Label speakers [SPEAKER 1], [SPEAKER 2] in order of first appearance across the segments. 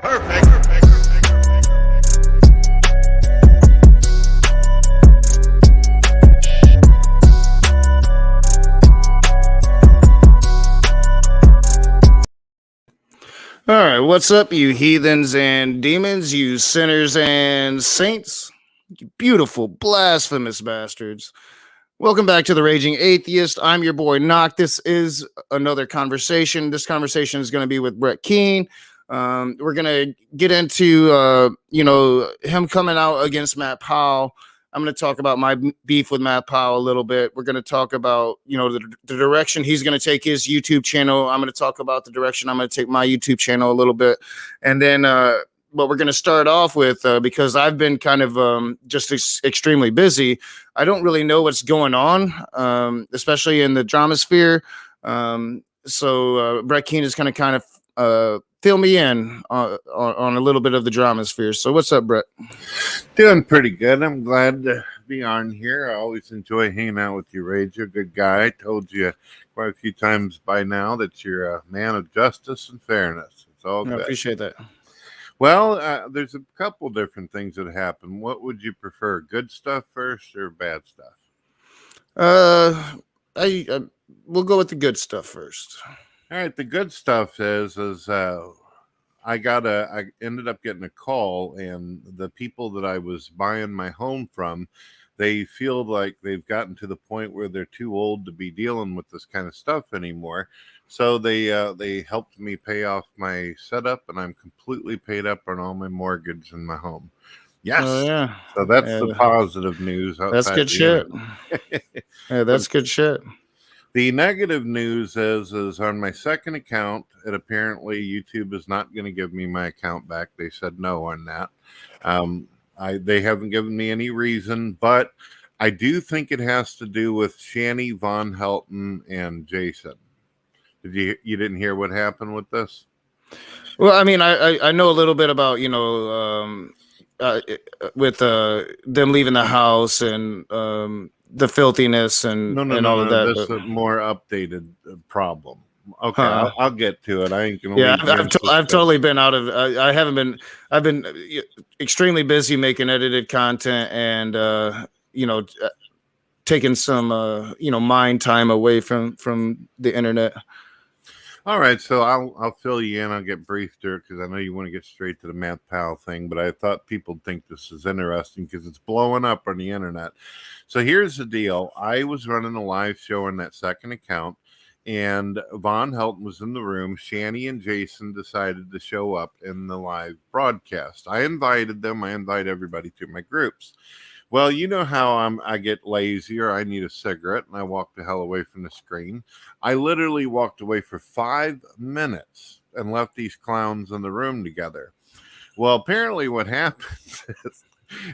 [SPEAKER 1] Perfect.
[SPEAKER 2] All right, what's up, you heathens and demons, you sinners and saints, you beautiful, blasphemous bastards. Welcome back to The Raging Atheist. I'm your boy, Knock. This is another conversation. This conversation is going to be with Brett Keane. We're going to get into, him coming out against Matt Powell. I'm going to talk about my beef with Matt Powell a little bit. We're going to talk about, the direction he's going to take his YouTube channel. I'm going to talk about the direction I'm going to take my YouTube channel a little bit. And then what we're going to start off with, because I've been kind of just extremely busy. I don't really know what's going on, especially in the drama sphere. So Brett Keane is going to kind of fill me in on a little bit of the drama sphere. So what's up, Brett?
[SPEAKER 3] Doing pretty good. I'm glad to be on here. I always enjoy hanging out with you, Rage. You're a good guy. I told you quite a few times by now that you're a man of justice and fairness. It's all good.
[SPEAKER 2] I appreciate that.
[SPEAKER 3] Well, there's a couple different things that happen. What would you prefer, good stuff first or bad stuff?
[SPEAKER 2] We'll go with the good stuff first.
[SPEAKER 3] All right, the good stuff is I ended up getting a call, and the people that I was buying my home from, they feel like they've gotten to the point where they're too old to be dealing with this kind of stuff anymore. So they helped me pay off my setup, and I'm completely paid up on all my mortgage in my home. Yes.
[SPEAKER 2] Oh, yeah.
[SPEAKER 3] So that's the positive news.
[SPEAKER 2] That's good shit. Yeah, that's good shit.
[SPEAKER 3] The negative news is on my second account, and apparently YouTube is not going to give me my account back. They said no on that. They haven't given me any reason, but I do think it has to do with Shani, Von Helton, and Jason. You didn't hear what happened with this?
[SPEAKER 2] Well, I mean, I know a little bit about with them leaving the house and the filthiness and all of that.
[SPEAKER 3] This is a more updated problem. Okay, I'll get to it. I ain't gonna.
[SPEAKER 2] Yeah, I've totally been out of. I haven't been. I've been extremely busy making edited content and taking some mind time away from the internet.
[SPEAKER 3] All right, so I'll fill you in. I'll get brief there because I know you want to get straight to the Matt Powell thing, but I thought people think this is interesting because it's blowing up on the internet. So here's the deal. I was running a live show on that second account, and Von Helton was in the room. Shani and Jason decided to show up in the live broadcast. I invited them. I invite everybody to my groups. Well, you know how I get lazy or I need a cigarette, and I walk the hell away from the screen. I literally walked away for 5 minutes and left these clowns in the room together. Well, apparently what happens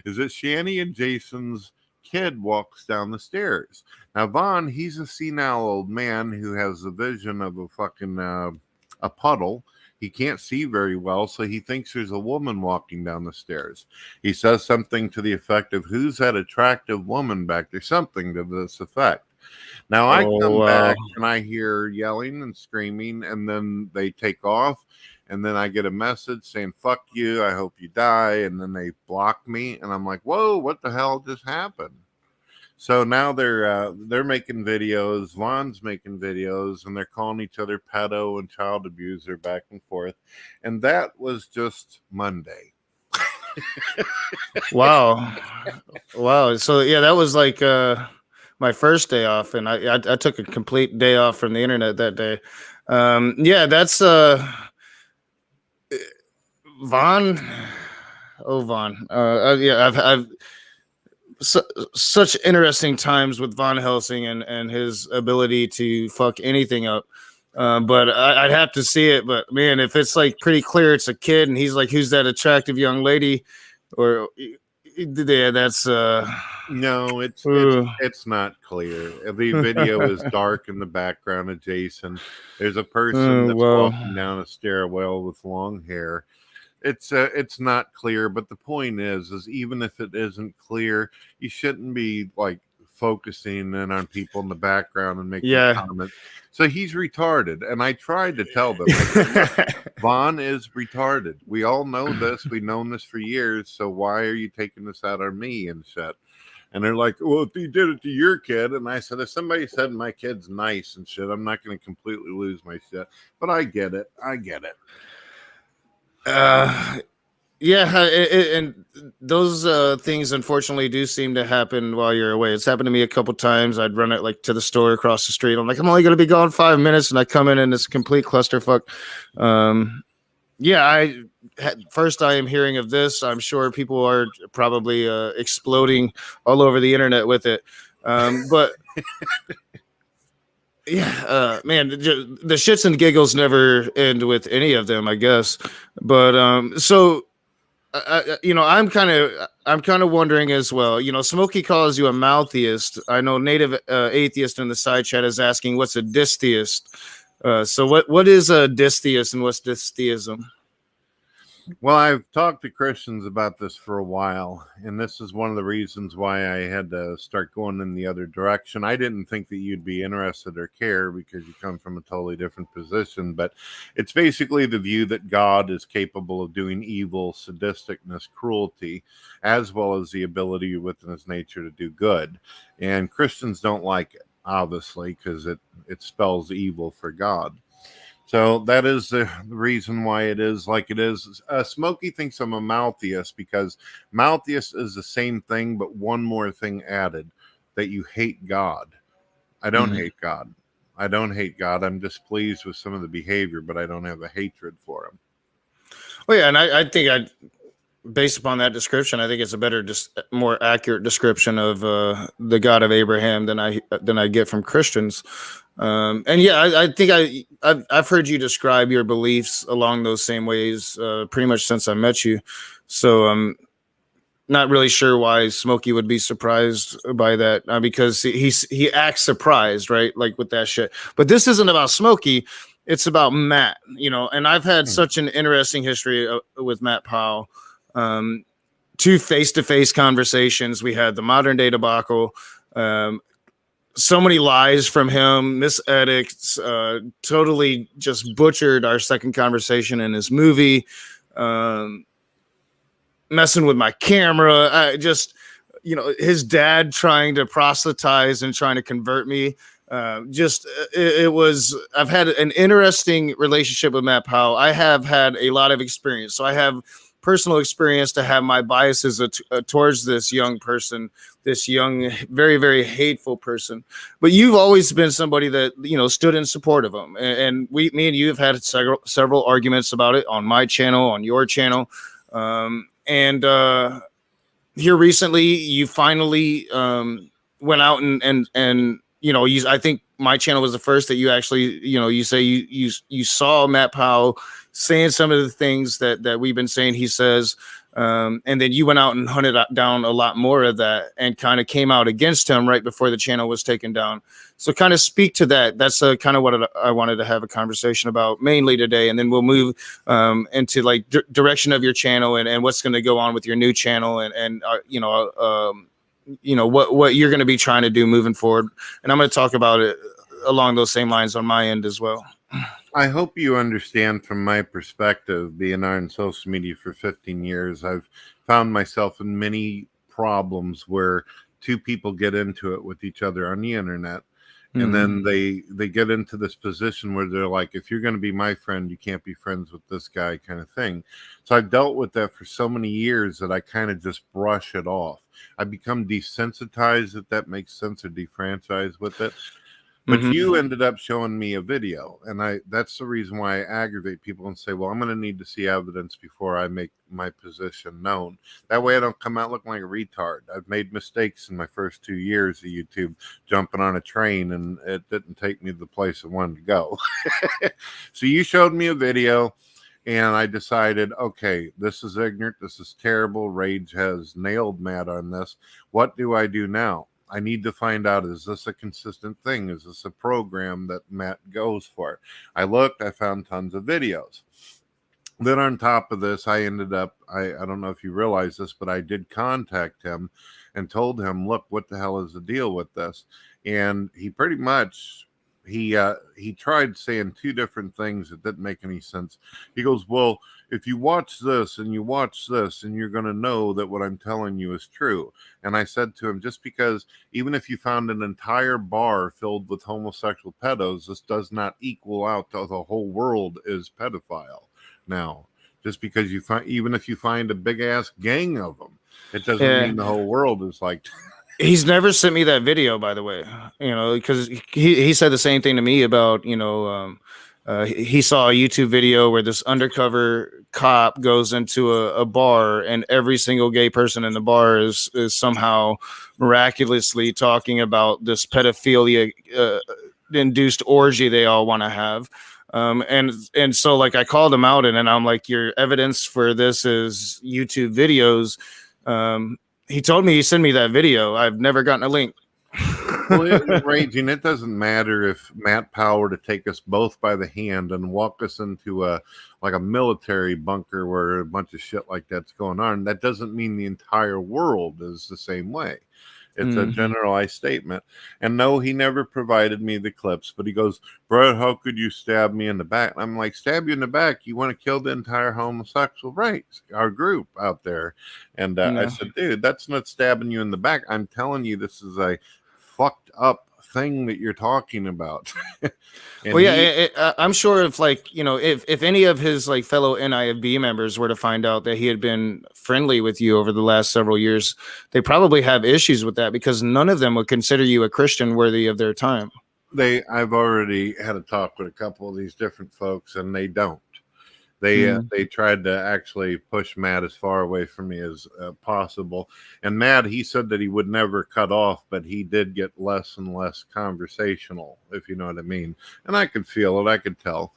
[SPEAKER 3] is that Shani and Jason's kid walks down the stairs. Now, Vaughn, he's a senile old man who has the vision of a fucking a puddle. He can't see very well, so he thinks there's a woman walking down the stairs. He says something to the effect of, "Who's that attractive woman back there?" Something to this effect. Now, I come back and I hear yelling and screaming, and then they take off, and then I get a message saying, "Fuck you, I hope you die," and then they block me, and I'm like, whoa, what the hell just happened? So now they're making videos. Vaughn's making videos, and they're calling each other pedo and child abuser back and forth. And that was just Monday.
[SPEAKER 2] Wow. So yeah, that was like my first day off, and I took a complete day off from the internet that day. Yeah, that's Vaughn. Oh, Vaughn. Yeah, I've such interesting times with Von Helsing and his ability to fuck anything up. But I'd have to see it. But man, if it's like pretty clear it's a kid and he's like, "Who's that attractive young lady?" Or yeah, that's
[SPEAKER 3] no, it's not clear. The video is dark in the background of Jason. There's a person that's walking down a stairwell with long hair. It's not clear, but the point is even if it isn't clear, you shouldn't be like focusing in on people in the background and making
[SPEAKER 2] Yeah.
[SPEAKER 3] comments. So he's retarded. And I tried to tell them, I said, look, Vaughn is retarded. We all know this. We've known this for years. So why are you taking this out on me and shit? And they're like, well, if you did it to your kid. And I said, if somebody said my kid's nice and shit, I'm not going to completely lose my shit. But I get it. I get it.
[SPEAKER 2] Yeah, and those things unfortunately do seem to happen while you're away. It's happened to me a couple times. I'd run it like to the store across the street. I'm like, I'm only going to be gone 5 minutes, and I come in and it's a complete clusterfuck. Yeah, first I am hearing of this. I'm sure people are probably exploding all over the internet with it. But yeah, man, the shits and giggles never end with any of them, I guess. But so I'm kind of wondering as well. Smokey calls you a mouththeist. I know native atheist in the side chat is asking what's a dystheist. So what is a dystheist and what's dystheism?
[SPEAKER 3] Well, I've talked to Christians about this for a while, and this is one of the reasons why I had to start going in the other direction. I didn't think that you'd be interested or care because you come from a totally different position, but it's basically the view that God is capable of doing evil, sadisticness, cruelty, as well as the ability within his nature to do good. And Christians don't like it, obviously, because it spells evil for God. So that is the reason why it is like it is. Smokey thinks I'm a mouththeist because mouththeist is the same thing, but one more thing added, that you hate God. I don't hate God. I don't hate God. I'm displeased with some of the behavior, but I don't have a hatred for him.
[SPEAKER 2] Well, yeah, and I think based upon that description, I think it's a better, more accurate description of the God of Abraham than I get from Christians. And yeah, I think I've heard you describe your beliefs along those same ways pretty much since I met you. So I'm not really sure why Smokey would be surprised by that because he acts surprised, right? Like with that shit. But this isn't about Smokey. It's about Matt, and I've had such an interesting history with Matt Powell. 2 face-to-face conversations. We had the modern day debacle. So many lies from him, misedits, totally just butchered our second conversation in his movie, messing with my camera. His dad trying to proselytize and trying to convert me. It was, I've had an interesting relationship with Matt Powell. I have had a lot of experience. So I have personal experience to have my biases towards this young person, this young, very, very hateful person. But you've always been somebody that, stood in support of him. And me and you have had several arguments about it on my channel, on your channel. And here recently, you finally went out and I think my channel was the first that you actually, you say you saw Matt Powell saying some of the things that we've been saying he says. And then you went out and hunted down a lot more of that and kind of came out against him right before the channel was taken down. So kind of speak to that. That's kind of what I wanted to have a conversation about mainly today. And then we'll move into like direction of your channel and what's going to go on with your new channel and what you're going to be trying to do moving forward. And I'm going to talk about it along those same lines on my end as well.
[SPEAKER 3] I hope you understand from my perspective, being on social media for 15 years, I've found myself in many problems where 2 people get into it with each other on the internet. And then they get into this position where they're like, if you're going to be my friend, you can't be friends with this guy kind of thing. So I've dealt with that for so many years that I kind of just brush it off. I become desensitized, if that makes sense, or defranchised with it. But you ended up showing me a video, and that's the reason why I aggravate people and say, well, I'm going to need to see evidence before I make my position known. That way I don't come out looking like a retard. I've made mistakes in my first 2 years of YouTube, jumping on a train, and it didn't take me to the place I wanted to go. So you showed me a video, and I decided, okay, this is ignorant. This is terrible. Rage has nailed Matt on this. What do I do now? I need to find out, is this a consistent thing? Is this a program that Matt goes for? I looked, I found tons of videos. Then on top of this, I ended up, I don't know if you realize this, but I did contact him and told him, look, what the hell is the deal with this? And he pretty much he tried saying two different things that didn't make any sense. He goes, well, if you watch this and you watch this, and you're going to know that what I'm telling you is true. And I said to him, just because even if you found an entire bar filled with homosexual pedos, this does not equal out to the whole world is pedophile. Now, just because you find, even if you find a big ass gang of them, it doesn't mean the whole world is like.
[SPEAKER 2] He's never sent me that video, by the way, because he said the same thing to me about, he saw a YouTube video where this undercover cop goes into a bar and every single gay person in the bar is somehow miraculously talking about this pedophilia induced orgy they all want to have. And so like I called him out and I'm like, your evidence for this is YouTube videos. He told me he sent me that video. I've never gotten a link.
[SPEAKER 3] Well, Raging, it doesn't matter if Matt Powell were to take us both by the hand and walk us into a military bunker where a bunch of shit like that's going on. That doesn't mean the entire world is the same way. It's a generalized statement. And no, he never provided me the clips, but he goes, Brett, how could you stab me in the back? And I'm like, stab you in the back? You want to kill the entire homosexual race, our group out there? And I said, dude, that's not stabbing you in the back. I'm telling you, this is a fucked up thing that you're talking about.
[SPEAKER 2] Well, yeah, I'm sure if if any of his like fellow NIFB members were to find out that he had been friendly with you over the last several years, they probably have issues with that because none of them would consider you a Christian worthy of their time.
[SPEAKER 3] I've already had a talk with a couple of these different folks, and they don't. They tried to actually push Matt as far away from me as possible. And Matt, he said that he would never cut off, but he did get less and less conversational, if you know what I mean. And I could feel it. I could tell.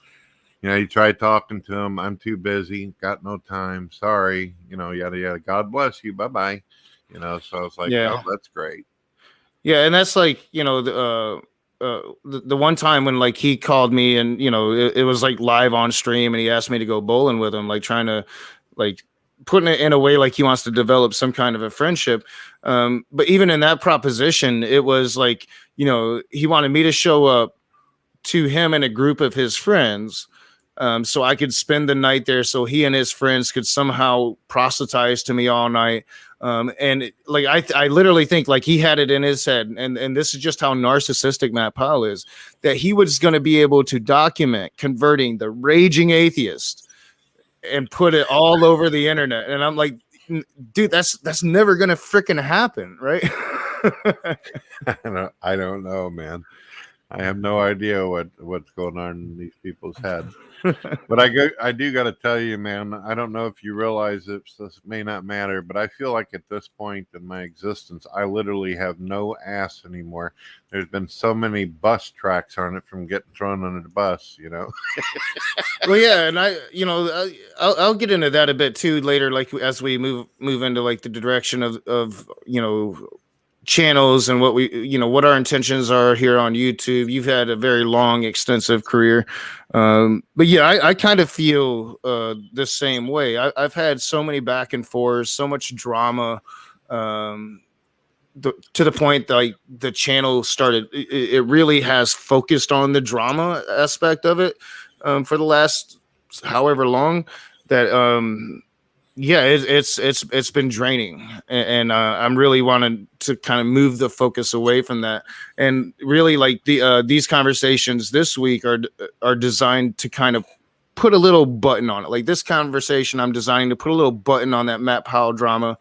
[SPEAKER 3] You tried talking to him. I'm too busy. Got no time. Sorry. Yada, yada. God bless you. Bye-bye. So I was like, oh, that's great.
[SPEAKER 2] Yeah, and that's like, the one time when like he called me and it was like live on stream and he asked me to go bowling with him, like trying to like putting it in a way like he wants to develop some kind of a friendship. But even in that proposition, it was like, he wanted me to show up to him and a group of his friends so I could spend the night there so he and his friends could somehow proselytize to me all night. And like I literally think like he had it in his head, and this is just how narcissistic Matt Powell is, that he was going to be able to document converting the raging atheist and put it all over the internet. And I'm like, dude, that's never going to freaking happen, right?
[SPEAKER 3] I don't know, man. I have no idea what's going on in these people's heads. But I do got to tell you, man, I don't know if you realize this may not matter, but I feel like at this point in my existence, I literally have no ass anymore. There's been so many bus tracks on it from getting thrown under the bus,
[SPEAKER 2] Well, yeah, and I'll get into that a bit too later, like as we move into like the direction of channels and what what our intentions are here on YouTube. You've had a very long, extensive career, but yeah, I kind of feel the same way. I've had so many back and forth, so much drama, to the point that like the channel started. It really has focused on the drama aspect of it for the last however long that. Yeah, it's been draining, and I'm really wanting to kind of move the focus away from that. And really, like these conversations this week are designed to kind of put a little button on it. Like this conversation, I'm designing to put a little button on that Matt Powell drama.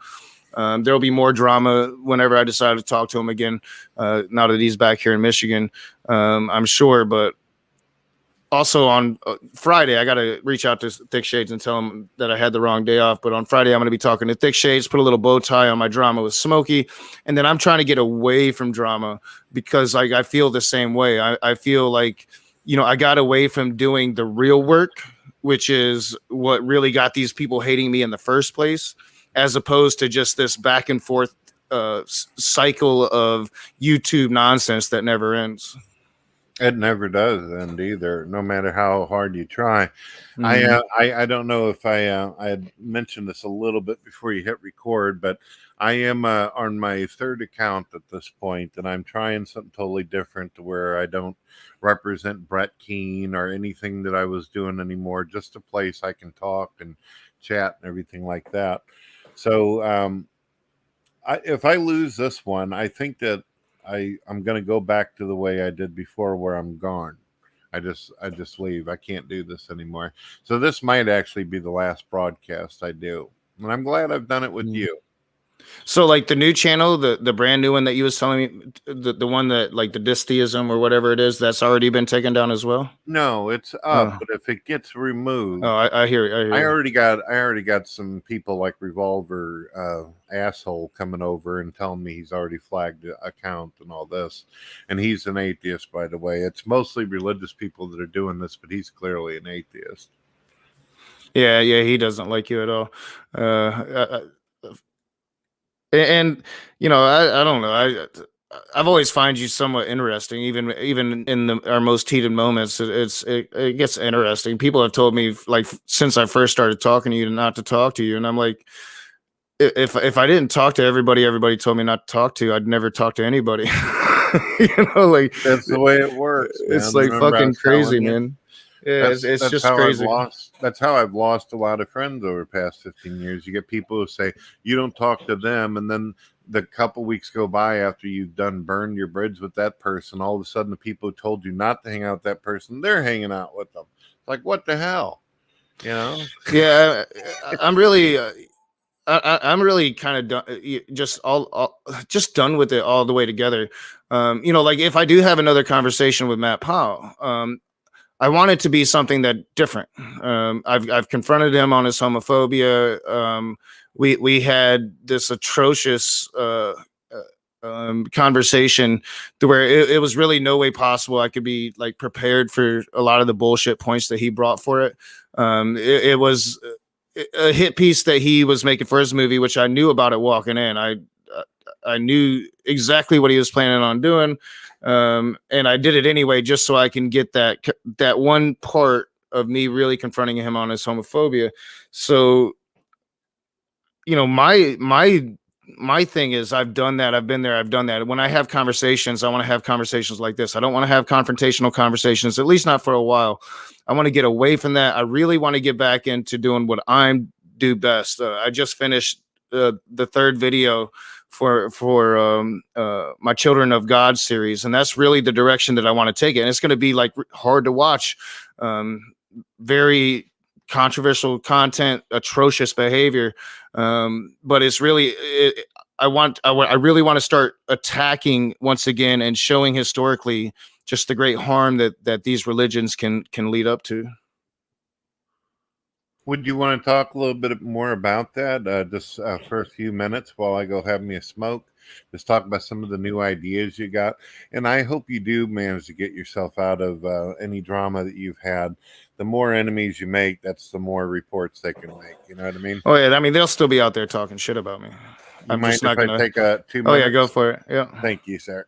[SPEAKER 2] There will be more drama whenever I decide to talk to him again. Now that he's back here in Michigan, I'm sure, but. Also on Friday, I got to reach out to Thick Shades and tell him that I had the wrong day off. But on Friday, I'm going to be talking to Thick Shades, put a little bow tie on my drama with Smokey. And then I'm trying to get away from drama because like I feel the same way. I feel like, I got away from doing the real work, which is what really got these people hating me in the first place, as opposed to just this back and forth cycle of YouTube nonsense that never ends.
[SPEAKER 3] It never does end either, no matter how hard you try.
[SPEAKER 2] Mhm.
[SPEAKER 3] I don't know if I had mentioned this a little bit before you hit record, but I am on my third account at this point, and I'm trying something totally different to where I don't represent Brett Keane or anything that I was doing anymore. Just a place I can talk and chat and everything like that. So if I lose this one, I think that I'm going to go back to the way I did before, where I'm gone. I just leave. I can't do this anymore. So this might actually be the last broadcast I do, and I'm glad I've done it with
[SPEAKER 2] Mhm.
[SPEAKER 3] you.
[SPEAKER 2] So like the new channel, the brand new one that you was telling me, the one that like the distheism or whatever it is, that's already been taken down as well.
[SPEAKER 3] No, it's up,
[SPEAKER 2] Oh,
[SPEAKER 3] but if it gets
[SPEAKER 2] oh,
[SPEAKER 3] removed,
[SPEAKER 2] I hear you. I hear you.
[SPEAKER 3] I already got some people like Revolver asshole coming over and telling me he's already flagged the account and all this, and he's an atheist, by the way. It's mostly religious people that are doing this, but he's clearly an atheist.
[SPEAKER 2] Yeah, yeah, he doesn't like you at all. And you know, I don't know. I've always find you somewhat interesting, even in our most heated moments. It gets interesting. People have told me like since I first started talking to you not to talk to you, and I'm like, if I didn't talk to everybody, everybody told me not to talk to, I'd never talk to anybody. You know, like
[SPEAKER 3] That's the way it works,
[SPEAKER 2] it's
[SPEAKER 3] man.
[SPEAKER 2] like
[SPEAKER 3] Remember I
[SPEAKER 2] fucking
[SPEAKER 3] was telling
[SPEAKER 2] crazy,
[SPEAKER 3] you?
[SPEAKER 2] man. Yeah, it's
[SPEAKER 3] That's
[SPEAKER 2] just
[SPEAKER 3] how I've
[SPEAKER 2] crazy.
[SPEAKER 3] lost. That's how I've lost a lot of friends over the past 15 years. You get people who say you don't talk to them, and then the couple weeks go by after you've done burned your bridge with that person. All of a sudden, the people who told you not to hang out with that person, they're hanging out with them. It's like, what the hell, you know?
[SPEAKER 2] Yeah, I'm really. I'm really kind of done, just done with it all the way together. You know, like if I do have another conversation with Matt Powell, I want it to be something that different. I've confronted him on his homophobia. We had this atrocious conversation to where it was really no way possible I could be like prepared for a lot of the bullshit points that he brought for it. It was a hit piece that he was making for his movie, which I knew about it walking in. I knew exactly what he was planning on doing, and I did it anyway, just so I can get that one part of me really confronting him on his homophobia. So you know, my thing is I've done that. I've been there. I've done that. When I have conversations, I want to have conversations like this. I don't want to have confrontational conversations, at least not for a while. I want to get away from that. I really want to get back into doing what I'm do best. I just finished the third video for my Children of God series, and that's really the direction that I want to take it. And it's going to be like hard to watch. Very controversial content, atrocious behavior, but it's really I really want to start attacking once again and showing historically just the great harm that these religions can lead up to.
[SPEAKER 3] Would you want to talk a little bit more about that just for a few minutes while I go have me a smoke? Just talk about some of the new ideas you got. And I hope you do manage to get yourself out of any drama that you've had. The more enemies you make, that's the more reports they can make. You know what I mean?
[SPEAKER 2] Oh yeah, I mean they'll still be out there talking shit about me.
[SPEAKER 3] You
[SPEAKER 2] I'm
[SPEAKER 3] mind
[SPEAKER 2] just
[SPEAKER 3] if
[SPEAKER 2] not
[SPEAKER 3] I
[SPEAKER 2] gonna.
[SPEAKER 3] take 2
[SPEAKER 2] Oh yeah, go
[SPEAKER 3] minutes?
[SPEAKER 2] for it. Yeah.
[SPEAKER 3] Thank you, sir.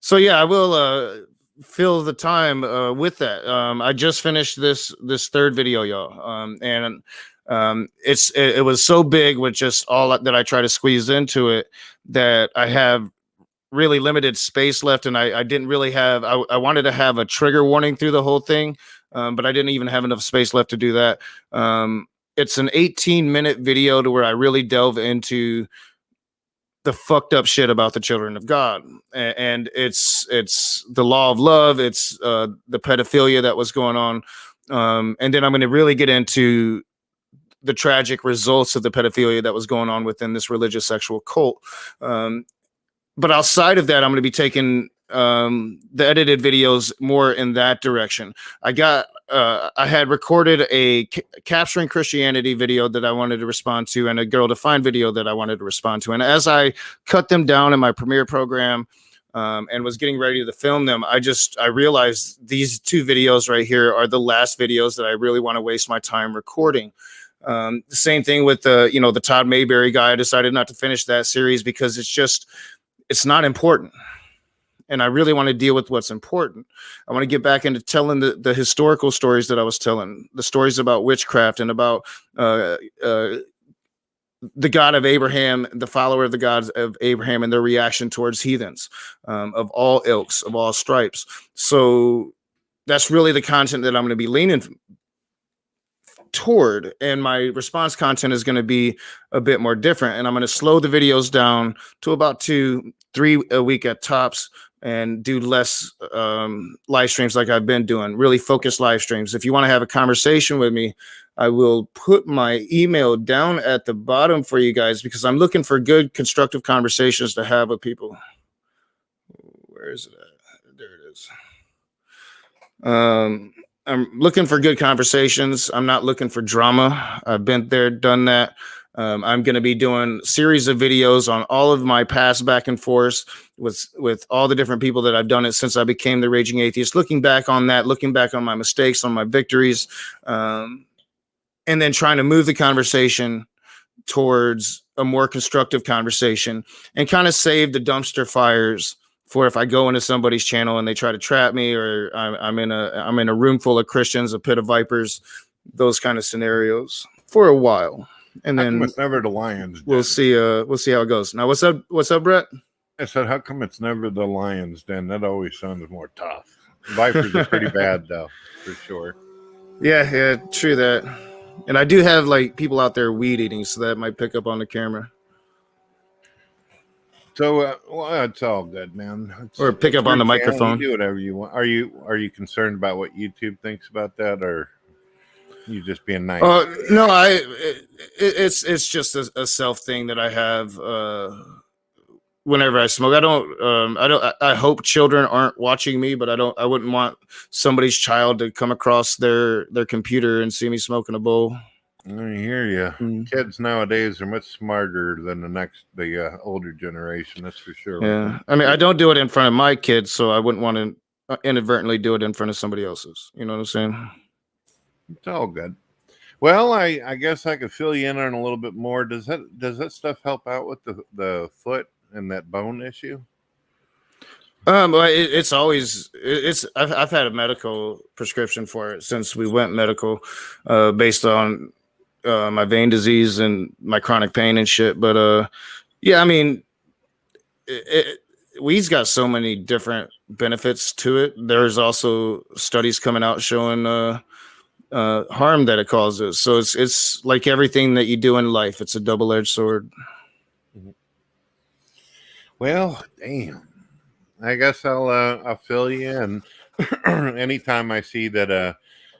[SPEAKER 2] So yeah, I will fill the time with that. I just finished this third video, y'all, and it was so big with just all that I try to squeeze into it that I have really limited space left, and I didn't really have. I wanted to have a trigger warning through the whole thing, but I didn't even have enough space left to do that. It's an 18-minute video to where I really delve into the fucked up shit about the children of God, and it's the law of love. It's the pedophilia that was going on, and then I'm going to really get into the tragic results of the pedophilia that was going on within this religious sexual cult. But outside of that, I'm going to be taking the edited videos more in that direction. I had recorded a capturing Christianity video that I wanted to respond to, and a girl defined video that I wanted to respond to. And as I cut them down in my Premiere program and was getting ready to film them, I realized these two videos right here are the last videos that I really want to waste my time recording. The same thing with the Todd Mayberry guy. I decided not to finish that series because it's not important. and I really want to deal with what's important. I want to get back into telling the historical stories that I was telling, the stories about witchcraft and about uh, uh, the God of Abraham, the follower of the gods of Abraham, and their reaction towards heathens of all ilks, of all stripes. So that's really the content that I'm going to be leaning toward, and my response content is going to be a bit more different, and I'm going to slow the videos down to about 2-3 a week at tops, and do less live streams like I've been doing, really focused live streams. If you want to have a conversation with me, I will put my email down at the bottom for you guys, because I'm looking for good constructive conversations to have with people. Where is it at? There it is. I'm looking for good conversations. I'm not looking for drama. I've been there, done that. I'm going to be doing a series of videos on all of my past back and forth with all the different people that I've done it since I became the Raging Atheist, looking back on that, looking back on my mistakes, on my victories, and then trying to move the conversation towards a more constructive conversation, and kind of save the dumpster fires for if I go into somebody's channel and they try to trap me, or I'm in a room full of Christians, a pit of vipers, those kind of scenarios for a while, and
[SPEAKER 3] How come
[SPEAKER 2] then
[SPEAKER 3] it's never the Lions?
[SPEAKER 2] we'll see how it goes. Now, what's up, Brett?
[SPEAKER 3] I said, how come it's never the Lions? Den? That always sounds more tough. Vipers are pretty bad, though, for sure.
[SPEAKER 2] Yeah, true that. And I do have like people out there weed eating, so that might pick up on the camera.
[SPEAKER 3] So, well, it's all good, man.
[SPEAKER 2] Or pick up on the microphone.
[SPEAKER 3] You do whatever you want. Are you concerned about what YouTube thinks about that, or you just being nice?
[SPEAKER 2] No, it's just a self thing that I have. Whenever I smoke, I hope children aren't watching me, but I wouldn't want somebody's child to come across their computer and see me smoking a bowl.
[SPEAKER 3] I hear you. Kids nowadays are much smarter than the older generation. That's for sure.
[SPEAKER 2] Yeah, I mean, I don't do it in front of my kids, so I wouldn't want to inadvertently do it in front of somebody else's. You know what I'm saying?
[SPEAKER 3] It's all good. Well, I guess I could fill you in on a little bit more. Does that stuff help out with the foot and that bone issue?
[SPEAKER 2] I've had a medical prescription for it since we went medical, based on my vein disease and my chronic pain and shit. But yeah, I mean, weed's got so many different benefits to it. There's also studies coming out showing harm that it causes. So it's like everything that you do in life. It's a double-edged sword.
[SPEAKER 3] Well, damn. I guess I'll fill you in. Anytime I see that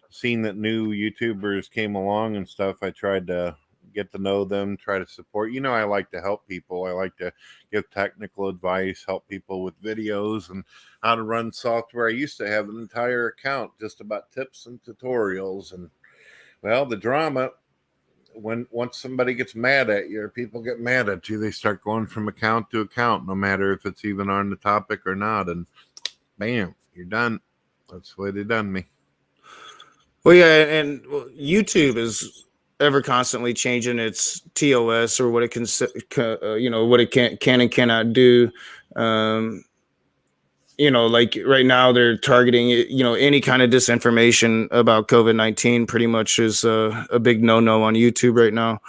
[SPEAKER 3] seen that new YouTubers came along and stuff, I tried to get to know them, try to support. You know, I like to help people. I like to give technical advice, help people with videos and how to run software. I used to have an entire account just about tips and tutorials. And well, the drama, once somebody gets mad at you or people get mad at you, they start going from account to account, no matter if it's even on the topic or not. And bam, you're done. That's the way they done me.
[SPEAKER 2] Well, yeah, and YouTube is ever constantly changing its TOS, or what it can, what it can and cannot do. Like right now they're targeting, any kind of disinformation about COVID-19 pretty much is a big no-no on YouTube right now.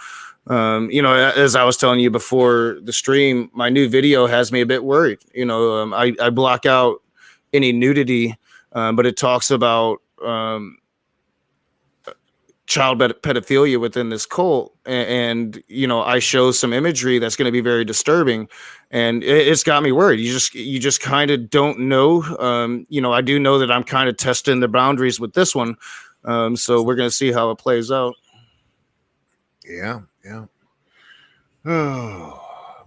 [SPEAKER 2] As I was telling you before the stream, my new video has me a bit worried. I block out any nudity, but it talks about child pedophilia within this cult, and I show some imagery that's going to be very disturbing, and it's got me worried. You just kind of don't know. I do know that I'm kind of testing the boundaries with this one, so we're going to see how it plays out.
[SPEAKER 3] Yeah. Oh,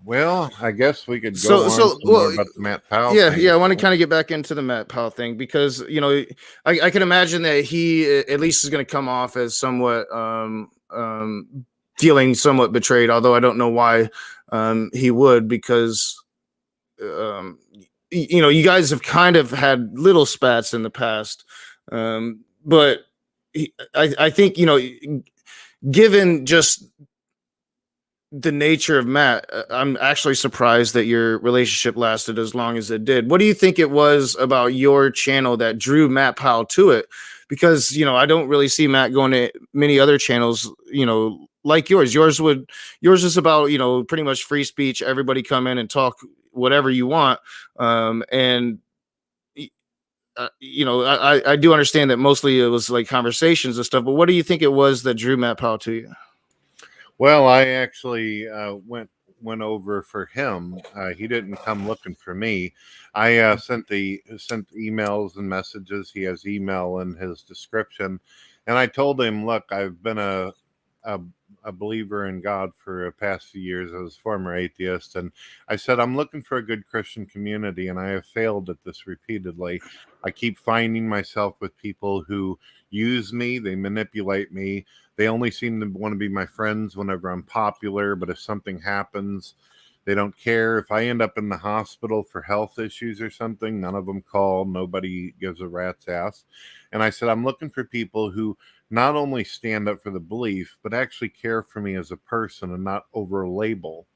[SPEAKER 3] well, I guess we could go on more about the Matt Powell thing.
[SPEAKER 2] Yeah, I want to kind of get back into the Matt Powell thing, because I can imagine that he at least is going to come off as somewhat feeling somewhat betrayed, although I don't know why he would, because you guys have kind of had little spats in the past, but I think given just the nature of Matt, I'm actually surprised that your relationship lasted as long as it did. What do you think it was about your channel that drew Matt Powell to it? Because, I don't really see Matt going to many other channels, like yours. Yours is about, pretty much free speech. Everybody come in and talk whatever you want. And I do understand that mostly it was like conversations and stuff, but what do you think it was that drew Matt Powell to you?
[SPEAKER 3] Well, I actually went over for him. He didn't come looking for me. I sent emails and messages. He has email in his description, and I told him, "Look, I've been a, a believer in God for the past few years. I was a former atheist, and I said I'm looking for a good Christian community, and I have failed at this repeatedly. I keep finding myself with people who use me, they manipulate me." They only seem to want to be my friends whenever I'm popular, but if something happens, they don't care. If I end up in the hospital for health issues or something, none of them call. Nobody gives a rat's ass. And I said, I'm looking for people who not only stand up for the belief, but actually care for me as a person and not over label.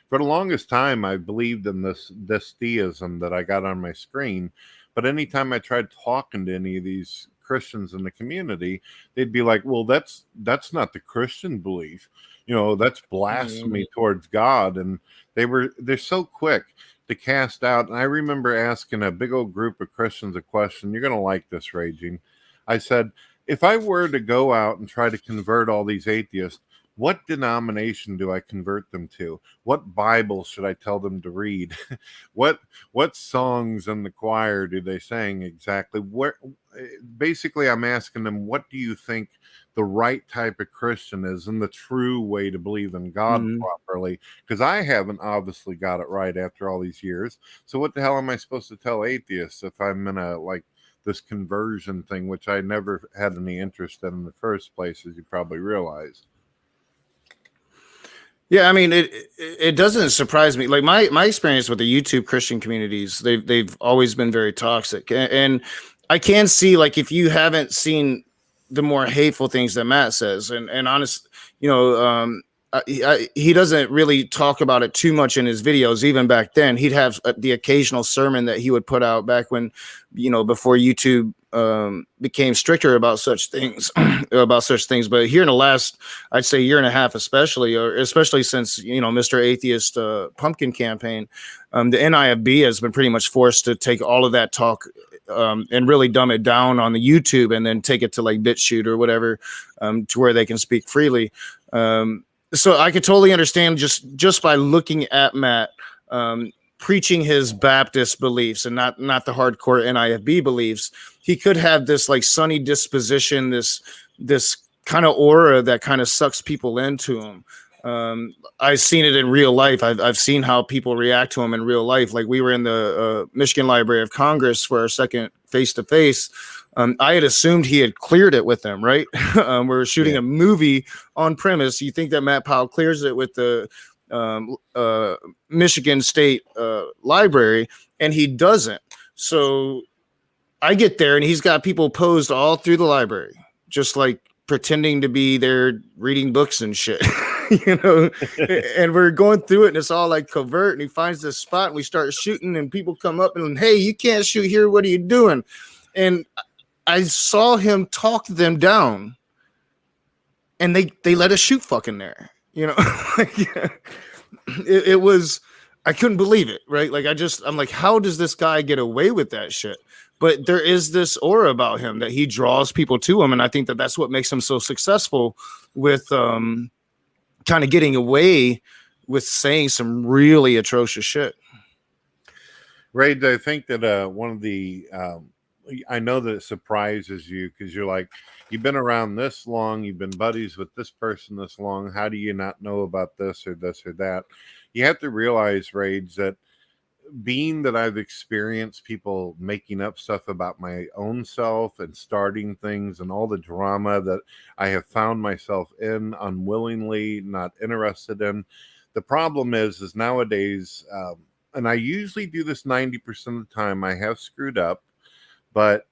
[SPEAKER 3] For the longest time, I believed in this theism that I got on my screen. But anytime I tried talking to any of these Christians in the community, they'd be like, "Well, that's not the Christian belief. That's blasphemy towards God." And they're so quick to cast out. And I remember asking a big old group of Christians a question. You're going to like this, Raging. I said, if I were to go out and try to convert all these atheists, what denomination do I convert them to? What Bible should I tell them to read? what songs in the choir do they sing exactly? Basically, I'm asking them, what do you think the right type of Christian is and the true way to believe in God properly? Because I haven't obviously got it right after all these years. So what the hell am I supposed to tell atheists if I'm in this conversion thing, which I never had any interest in the first place, as you probably realize?
[SPEAKER 2] Yeah, I mean, it doesn't surprise me. Like my experience with the YouTube Christian communities, they've always been very toxic, and I can see, like, if you haven't seen the more hateful things that Matt says, and honest, he doesn't really talk about it too much in his videos. Even back then, he'd have the occasional sermon that he would put out back when, before YouTube became stricter about such things. But here in the last, I'd say, year and a half, especially since Mr. Atheist pumpkin campaign, the NIFB has been pretty much forced to take all of that talk and really dumb it down on the YouTube and then take it to like BitChute or whatever, to where they can speak freely. So I could totally understand just by looking at Matt preaching his Baptist beliefs and not the hardcore NIFB beliefs. He could have this like sunny disposition, this kind of aura that kind of sucks people into him. I've seen it in real life. I've seen how people react to him in real life. Like, we were in the Michigan Library of Congress for our second face-to-face. I had assumed he had cleared it with them, right? We're shooting a movie on premise. You think that Matt Powell clears it with the Michigan State Library, and he doesn't. So I get there, and he's got people posed all through the library, just like pretending to be there reading books and shit. And we're going through it, and it's all like covert, and he finds this spot, and we start shooting, and people come up and, hey, you can't shoot here, what are you doing? And I saw him talk them down, and they let us shoot fucking there. It was, I couldn't believe it, right? Like, I'm like, how does this guy get away with that shit? But there is this aura about him that he draws people to him, and I think that that's what makes him so successful with kind of getting away with saying some really atrocious shit.
[SPEAKER 3] Ray, I think that one of the I know that it surprises you because you're like, you've been around this long, you've been buddies with this person this long. How do you not know about this or this or that? You have to realize, Rage, that being that I've experienced people making up stuff about my own self and starting things and all the drama that I have found myself in unwillingly, not interested in. The problem is nowadays, and I usually do this 90% of the time, I have screwed up, but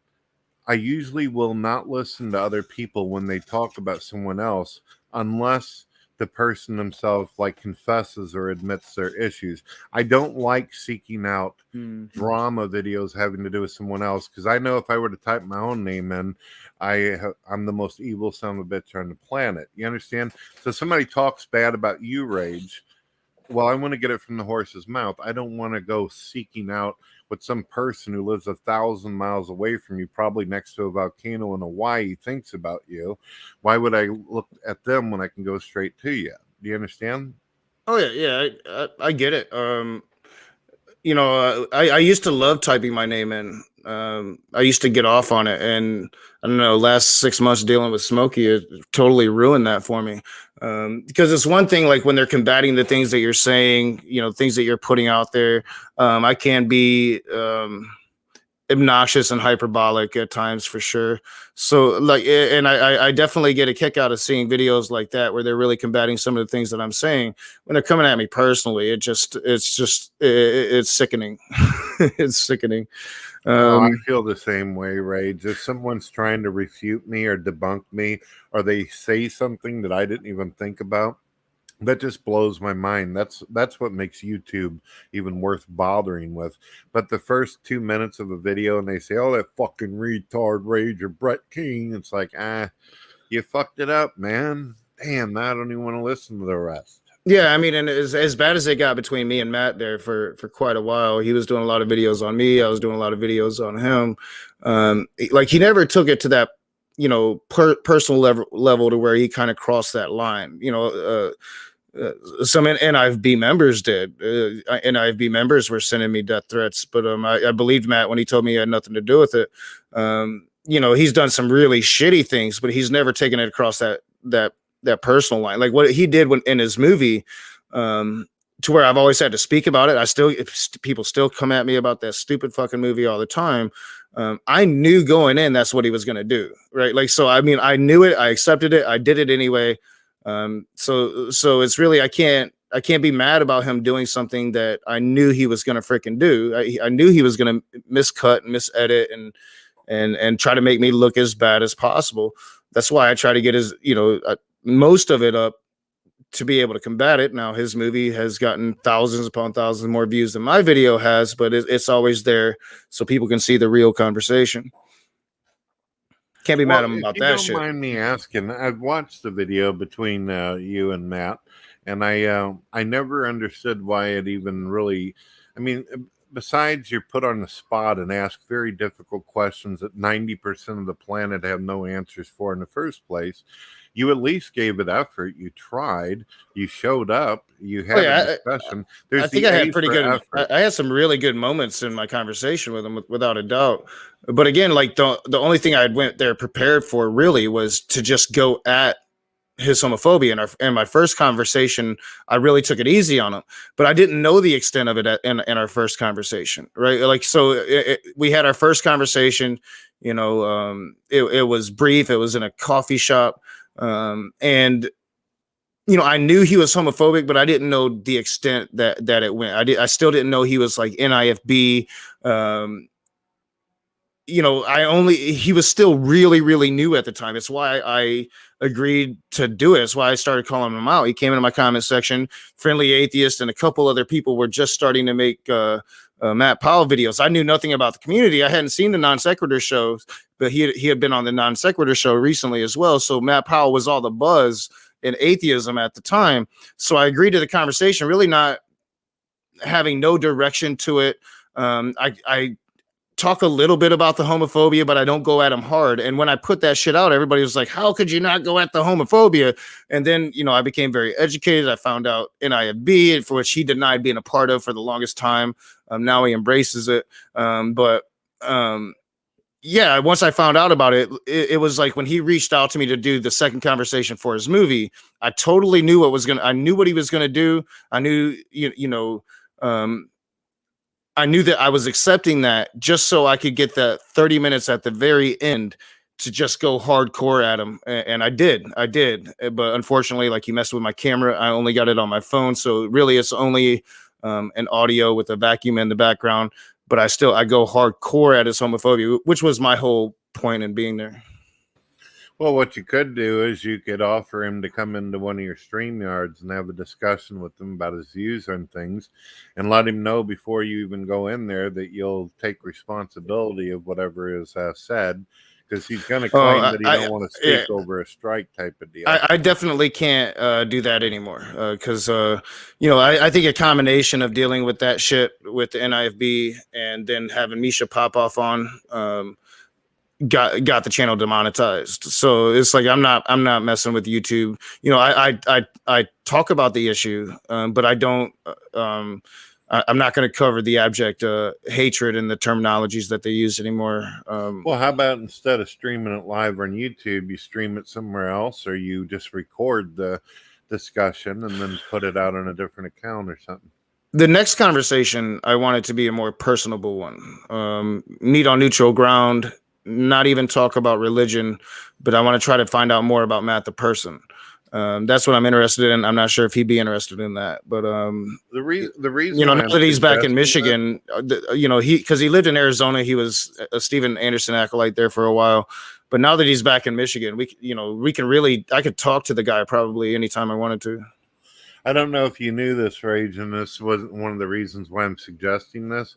[SPEAKER 3] I usually will not listen to other people when they talk about someone else unless the person themselves like confesses or admits their issues. I don't like seeking out drama videos having to do with someone else, because I know if I were to type my own name in, I'm the most evil son of a bitch on the planet. You understand? So somebody talks bad about you, Rage. Well, I want to get it from the horse's mouth. I don't want to go seeking out what some person who lives 1,000 miles away from you, probably next to a volcano in Hawaii, thinks about you. Why would I look at them when I can go straight to you? Do you understand?
[SPEAKER 2] Oh yeah, I get it. I used to love typing my name in. I used to get off on it, and I don't know. Last 6 months dealing with Smokey, it totally ruined that for me. Because it's one thing, like when they're combating the things that you're saying, things that you're putting out there. I can be obnoxious and hyperbolic at times for sure. So and I definitely get a kick out of seeing videos like that where they're really combating some of the things that I'm saying. When they're coming at me personally, it's sickening. It's sickening.
[SPEAKER 3] I feel the same way, Rage. If someone's trying to refute me or debunk me, or they say something that I didn't even think about, that just blows my mind. That's what makes YouTube even worth bothering with. But the first 2 minutes of a video and they say, "Oh, that fucking retard Rage or Brett Keane," it's like, you fucked it up, man. Damn, I don't even want to listen to the rest.
[SPEAKER 2] Yeah, I mean, and as bad as it got between me and Matt there for quite a while, he was doing a lot of videos on me. I was doing a lot of videos on him. Like he never took it to that, personal level to where he kind of crossed that line. Some NIFB members did. NIFB members were sending me death threats, but I believed Matt when he told me he had nothing to do with it. He's done some really shitty things, but he's never taken it across that personal line, like what he did in his movie, to where I've always had to speak about it. People still come at me about that stupid fucking movie all the time. I knew going in that's what he was going to do, right? Like, so I mean, I knew it, I accepted it, I did it anyway. So it's really, I can't be mad about him doing something that I knew he was going to freaking do. I knew he was going to miscut and misedit and try to make me look as bad as possible. That's why I try to get most of it up to be able to combat it. Now his movie has gotten thousands upon thousands more views than my video has, but it's always there so people can see the real conversation. Can't be mad at him about that shit.
[SPEAKER 3] Don't mind me asking, I've watched the video between you and Matt, and I never understood why it even really. I mean, besides you're put on the spot and ask very difficult questions that 90% of the planet have no answers for in the first place. You at least gave it effort. You tried. You showed up. You had a discussion.
[SPEAKER 2] I think I had pretty good. I had some really good moments in my conversation with him, without a doubt. But again, like the only thing I went there prepared for really was to just go at his homophobia. In my first conversation, I really took it easy on him, but I didn't know the extent of it in our first conversation, right? Like, so we had our first conversation. It was brief. It was in a coffee shop. And I knew he was homophobic, but I didn't know the extent that it went. I still didn't know he was like NIFB. He was still really, really new at the time. It's why I agreed to do it. It's why I started calling him out. He came into my comment section, Friendly Atheist, and a couple other people were just starting to make Matt Powell videos. I knew nothing about the community. I hadn't seen the Non Sequitur shows, but he had been on the Non Sequitur show recently as well. So Matt Powell was all the buzz in atheism at the time. So I agreed to the conversation, really not having no direction to it. I talk a little bit about the homophobia, but I don't go at him hard. And when I put that shit out, everybody was like, how could you not go at the homophobia? And then, I became very educated. I found out NIFB, for which he denied being a part of for the longest time. Now he embraces it. Yeah, once I found out about it, it was like when he reached out to me to do the second conversation for his movie, I totally knew I knew what he was going to do. I knew, I knew that I was accepting that just so I could get the 30 minutes at the very end to just go hardcore at him. And I did. But unfortunately, like, he messed with my camera. I only got it on my phone. So really it's only an audio with a vacuum in the background. But I go hardcore at his homophobia, which was my whole point in being there.
[SPEAKER 3] Well, what you could do is you could offer him to come into one of your stream yards and have a discussion with him about his views on things, and let him know before you even go in there that you'll take responsibility of whatever is said, because he's going to
[SPEAKER 2] Oh,
[SPEAKER 3] claim that he don't want to
[SPEAKER 2] yeah,
[SPEAKER 3] speak over a strike type of deal.
[SPEAKER 2] I definitely can't do that anymore because you know I think a combination of dealing with that shit with the NIFB and then having Misha pop off on got the channel demonetized. So it's like I'm not messing with YouTube. You know, I talk about the issue, but I don't. I'm not going to cover the abject hatred and the terminologies that they use anymore.
[SPEAKER 3] Well, how about instead of streaming it live on YouTube, you stream it somewhere else, or you just record the discussion and then put it out on a different account or something?
[SPEAKER 2] The next conversation, I want it to be a more personable one. Meet on neutral ground, not even talk about religion, but I want to try to find out more about Matt the person. That's what I'm interested in. I'm not sure if he'd be interested in that, but
[SPEAKER 3] the reason,
[SPEAKER 2] you know,
[SPEAKER 3] why
[SPEAKER 2] now
[SPEAKER 3] I'm
[SPEAKER 2] that he's back in
[SPEAKER 3] suggesting
[SPEAKER 2] Michigan, you know, because he lived in Arizona, he was a Steven Anderson acolyte there for a while. But now that he's back in Michigan, we can really, I could talk to the guy probably anytime I wanted to.
[SPEAKER 3] I don't know if you knew this, Rage, and this wasn't one of the reasons why I'm suggesting this.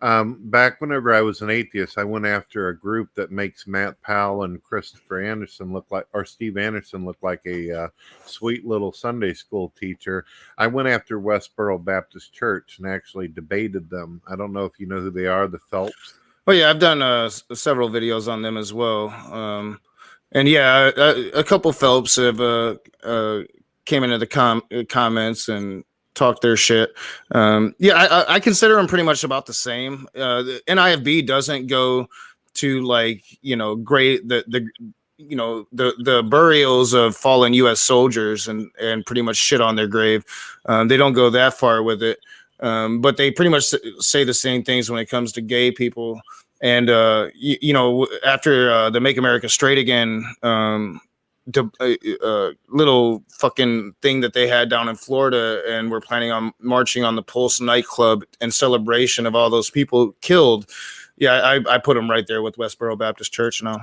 [SPEAKER 3] Back whenever I was an atheist, I went after a group that makes Matt Powell and Christopher Anderson look like, or Steve Anderson look like a sweet little Sunday school teacher. I went after Westboro Baptist Church and actually debated them. I don't know if you know who they are, the Phelps.
[SPEAKER 2] Oh yeah, I've done several videos on them as well. And yeah, a couple Phelps have came into the comments and talked their shit. Yeah, I consider them pretty much about the same. The NIFB doesn't go to like great the the burials of fallen U.S. soldiers and pretty much shit on their grave. They don't go that far with it, but they pretty much say the same things when it comes to gay people. And after the Make America Straight Again little fucking thing that they had down in Florida, and we're planning on marching on the Pulse nightclub in celebration of all those people killed. Yeah, I put them right there with Westboro Baptist Church now.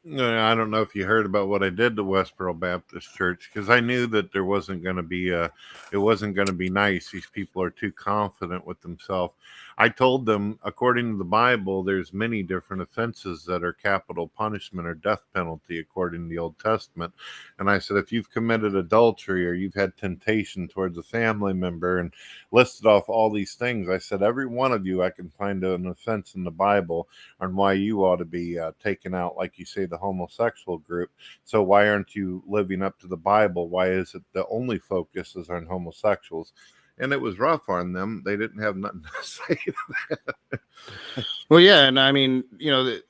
[SPEAKER 3] I don't know if you heard about what I did to Westboro Baptist Church, because I knew that there wasn't going to be it wasn't going to be nice. These people are too confident with themselves. I told them, according to the Bible, there's many different offenses that are capital punishment or death penalty according to the Old Testament. And I said, if you've committed adultery or you've had temptation towards a family member, and listed off all these things, I said, every one of you, I can find an offense in the Bible on why you ought to be taken out, like you say, the homosexual group. So why aren't you living up to the Bible? Why is it the only focus is on homosexuals? And it was rough on them. They didn't have nothing to say to that.
[SPEAKER 2] Well, yeah, and I mean, the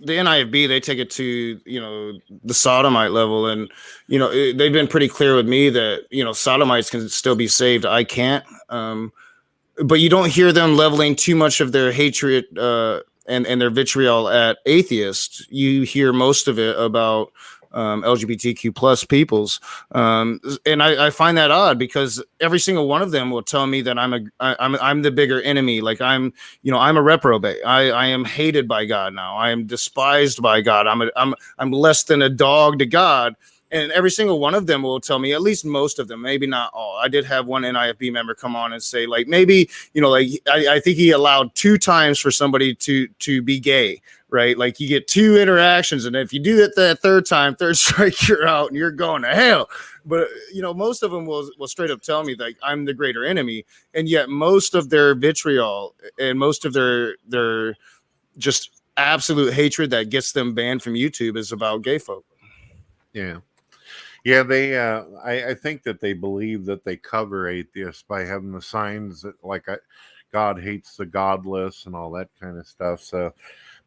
[SPEAKER 2] NIFB, they take it to the sodomite level, and they've been pretty clear with me that sodomites can still be saved. I can't. But you don't hear them leveling too much of their hatred and their vitriol at atheists. You hear most of it about LGBTQ plus peoples, and I find that odd because every single one of them will tell me that I'm the bigger enemy. Like I'm a reprobate. I am hated by God now. I am despised by God. I'm less than a dog to God. And every single one of them will tell me, at least most of them, maybe not all. I did have one NIFB member come on and say, like, maybe, I think he allowed 2 times for somebody to be gay, right? Like you get 2 interactions. And if you do that third time, third strike, you're out and you're going to hell. But, most of them will straight up tell me, like, I'm the greater enemy. And yet most of their vitriol and most of their just absolute hatred that gets them banned from YouTube is about gay folk.
[SPEAKER 3] Yeah. Yeah, they. I think that they believe that they cover atheists by having the signs that, like, God hates the godless and all that kind of stuff. So,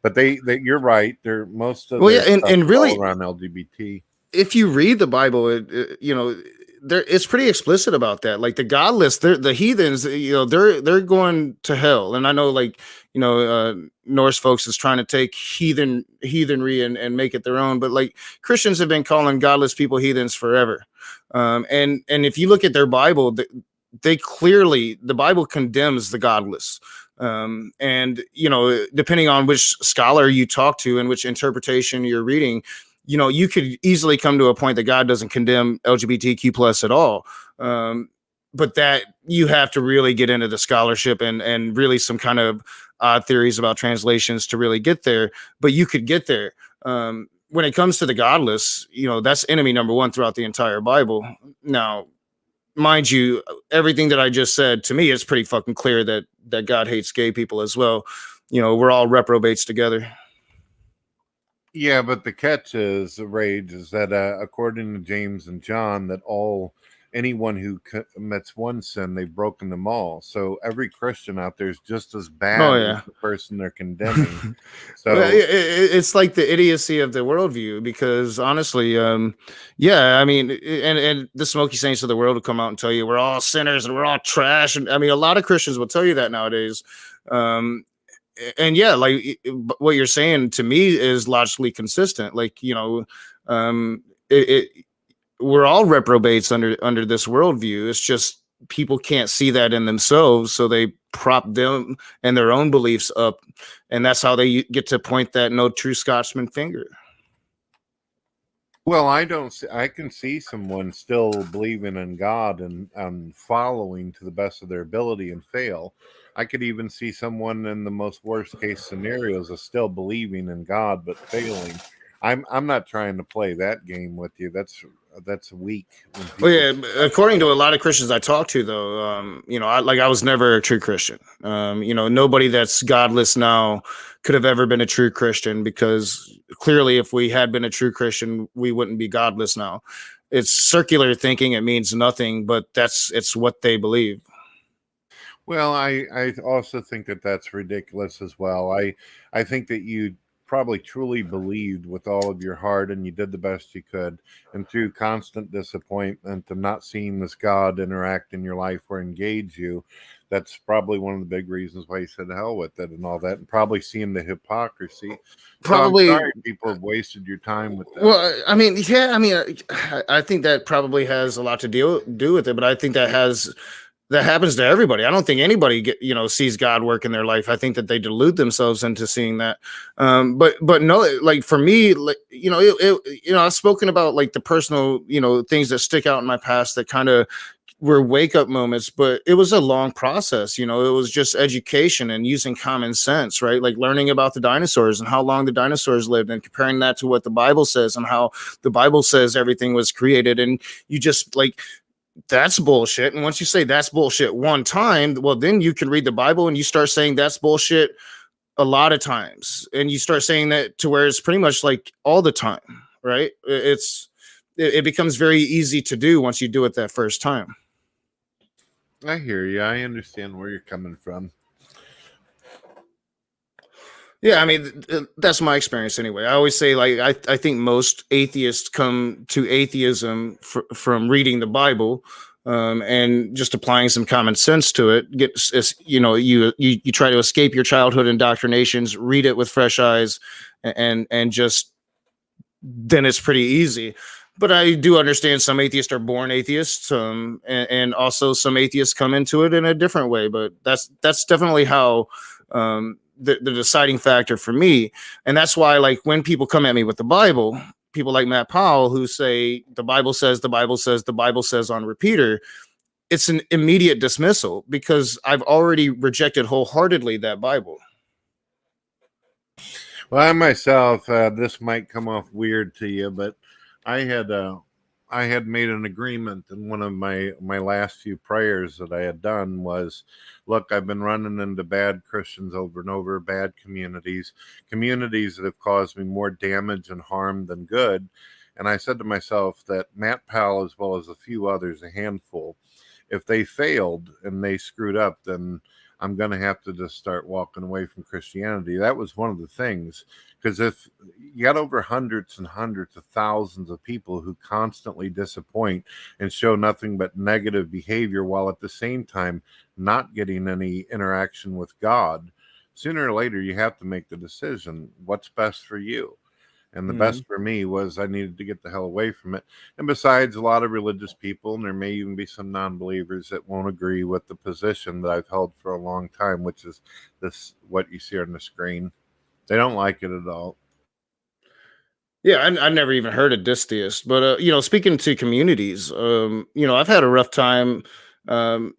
[SPEAKER 3] but you're right. They're most of
[SPEAKER 2] and really
[SPEAKER 3] around LGBT.
[SPEAKER 2] If you read the Bible, it's pretty explicit about that. Like the godless, the heathens, they're going to hell. And I know, like, Norse folks is trying to take heathenry and make it their own, but like Christians have been calling godless people heathens forever. And if you look at their Bible, they clearly, the Bible condemns the godless. And, depending on which scholar you talk to and which interpretation you're reading, you could easily come to a point that God doesn't condemn LGBTQ plus at all. But that you have to really get into the scholarship and really some kind of odd theories about translations to really get there. But you could get there. When it comes to the godless, that's enemy number one throughout the entire Bible. Now, mind you, everything that I just said, to me, it's pretty fucking clear that God hates gay people as well. We're all reprobates together.
[SPEAKER 3] Yeah, but the catch is, Rage, is that according to James and John, that anyone who commits one sin, they've broken them all. So every Christian out there is just as bad
[SPEAKER 2] Oh
[SPEAKER 3] as
[SPEAKER 2] yeah.
[SPEAKER 3] the person they're condemning.
[SPEAKER 2] Well,
[SPEAKER 3] So
[SPEAKER 2] it's like the idiocy of the worldview, because honestly, yeah, I mean, and the smoky saints of the world will come out and tell you we're all sinners and we're all trash, and I mean, a lot of Christians will tell you that nowadays. um and yeah, like what you're saying to me is logically consistent. Like, it we're all reprobates under this worldview. It's just people can't see that in themselves, so they prop them and their own beliefs up, and that's how they get to point that no true Scotsman finger.
[SPEAKER 3] well, I don't see, I can see someone still believing in God and following to the best of their ability and fail. I could even see someone in the most worst case scenarios of still believing in God but failing. I'm not trying to play that game with you. That's weak when
[SPEAKER 2] Well,
[SPEAKER 3] people.
[SPEAKER 2] yeah, according to a lot of Christians I talk to, though, I was never a true Christian. Nobody that's godless now could have ever been a true Christian, because clearly, if we had been a true Christian, we wouldn't be godless now. It's circular thinking; it means nothing, but it's what they believe.
[SPEAKER 3] Well, I also think that that's ridiculous as well. I think that you probably truly believed with all of your heart and you did the best you could. And through constant disappointment and not seeing this God interact in your life or engage you, that's probably one of the big reasons why you said hell with it and all that, and probably seeing the hypocrisy. So I'm
[SPEAKER 2] Probably.
[SPEAKER 3] sorry people have wasted your time with that.
[SPEAKER 2] Well, I mean, yeah, I mean, I think that probably has a lot to do with it, but I think that happens to everybody. I don't think anybody sees God work in their life. I think that they delude themselves into seeing that. But no, like for me, like, I've spoken about like the personal, things that stick out in my past that kind of were wake up moments, but it was a long process. It was just education and using common sense, right? Like learning about the dinosaurs and how long the dinosaurs lived and comparing that to what the Bible says and how the Bible says everything was created. And you just like, that's bullshit. And once you say that's bullshit one time, well, then you can read the Bible and you start saying that's bullshit a lot of times. And you start saying that to where it's pretty much like all the time, right? It becomes very easy to do once you do it that first time.
[SPEAKER 3] I hear you. I understand where you're coming from.
[SPEAKER 2] Yeah, I mean, that's my experience anyway. I always say, like, I think most atheists come to atheism from reading the Bible, and just applying some common sense to it. You try to escape your childhood indoctrinations, read it with fresh eyes, and just then it's pretty easy. But I do understand some atheists are born atheists, and also some atheists come into it in a different way. But that's definitely how. The deciding factor for me. And that's why, like, when people come at me with the Bible, people like Matt Powell who say the Bible says, the Bible says, the Bible says on repeater, it's an immediate dismissal because I've already rejected wholeheartedly that Bible.
[SPEAKER 3] Well, I myself, this might come off weird to you, but I had I had made an agreement, and one of my last few prayers that I had done was, look, I've been running into bad Christians over and over, bad communities that have caused me more damage and harm than good. And I said to myself that Matt Powell, as well as a few others, a handful, if they failed and they screwed up, then I'm going to have to just start walking away from Christianity. That was one of the things, because if you got over hundreds and hundreds of thousands of people who constantly disappoint and show nothing but negative behavior while at the same time not getting any interaction with God, sooner or later you have to make the decision, what's best for you? And the best for me was I needed to get the hell away from it. And besides, a lot of religious people, and there may even be some non-believers that won't agree with the position that I've held for a long time, which is this, what you see on the screen. They don't like it at all.
[SPEAKER 2] Yeah, I never even heard of Distheist, but speaking to communities, I've had a rough time um,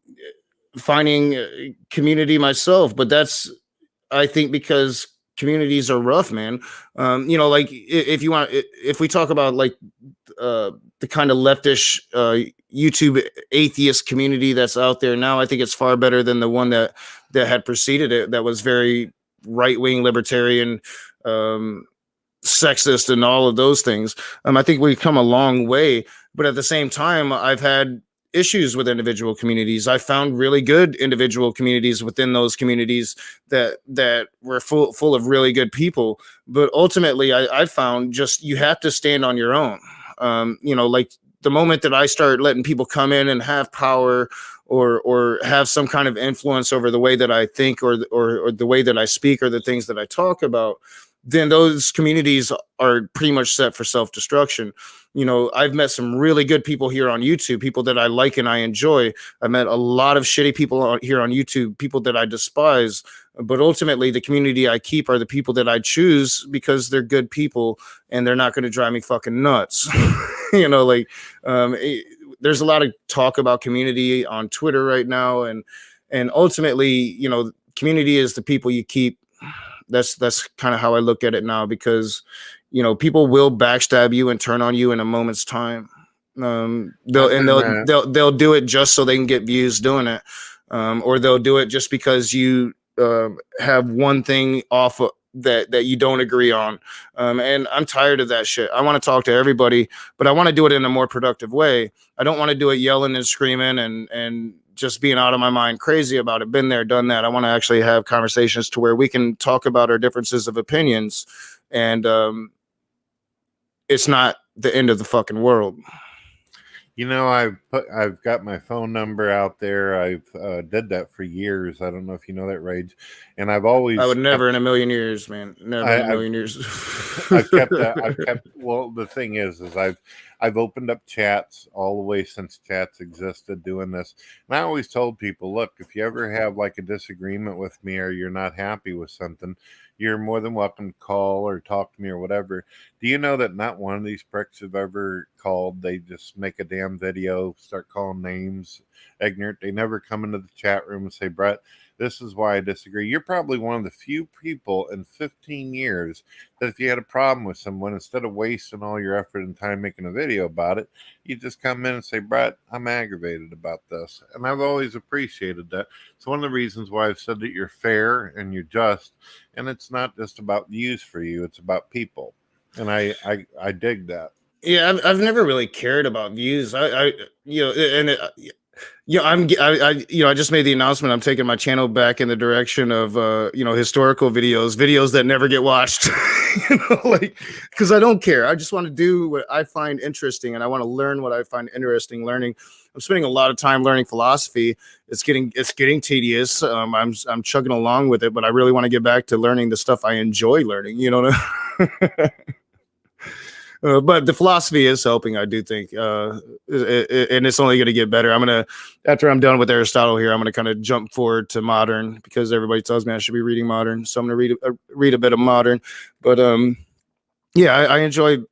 [SPEAKER 2] finding community myself, but that's, I think, because communities are rough, man. Like if you want, if we talk about like the kind of leftish YouTube atheist community that's out there now, I think it's far better than the one that had preceded it, that was very right wing libertarian. Sexist and all of those things. I think we've come a long way, but at the same time, I've had issues with individual communities. I found really good individual communities within those communities that were full of really good people. But ultimately, I found just you have to stand on your own. Like the moment that I start letting people come in and have power or have some kind of influence over the way that I think or the way that I speak or the things that I talk about, then those communities are pretty much set for self-destruction. I've met some really good people here on YouTube, people that I like and I enjoy. I met a lot of shitty people here on YouTube, people that I despise. But ultimately, the community I keep are the people that I choose because they're good people and they're not going to drive me fucking nuts. Like there's a lot of talk about community on Twitter right now, and ultimately, community is the people you keep. That's kind of how I look at it now, because people will backstab you and turn on you in a moment's time. They'll do it just so they can get views doing it, or they'll do it just because you have one thing off of that you don't agree on. And I'm tired of that shit. I want to talk to everybody, but I want to do it in a more productive way. I don't want to do it yelling and screaming and just being out of my mind crazy about it. Been there, done that. I want to actually have conversations to where we can talk about our differences of opinions, and it's not the end of the fucking world.
[SPEAKER 3] I've got my phone number out there. I've did that for years. I don't know if you know that, Rage. And I would
[SPEAKER 2] never in a million years, man. Never in a million years.
[SPEAKER 3] I've kept that. Well, the thing is I've opened up chats all the way since chats existed doing this. And I always told people, look, if you ever have like a disagreement with me or you're not happy with something, you're more than welcome to call or talk to me or whatever. Do you know that not one of these pricks have ever called? They just make a damn video, start calling names, ignorant. They never come into the chat room and say, Brett, this is why I disagree. You're probably one of the few people in 15 years that if you had a problem with someone, instead of wasting all your effort and time making a video about it, you just come in and say, Brett, I'm aggravated about this. And I've always appreciated that. It's one of the reasons why I've said that you're fair and you're just, and it's not just about views for you, it's about people. And I dig that.
[SPEAKER 2] Yeah, I've never really cared about views. I I just made the announcement. I'm taking my channel back in the direction of historical videos that never get watched. Like, because I don't care. I just want to do what I find interesting, and I want to learn what I find interesting learning. I'm spending a lot of time learning philosophy. It's getting tedious. I'm chugging along with it, but I really want to get back to learning the stuff I enjoy learning. But the philosophy is helping, I do think, and it's only going to get better. After I'm done with Aristotle here, I'm going to kind of jump forward to modern, because everybody tells me I should be reading modern, so I'm going to read a bit of modern. But yeah, I enjoy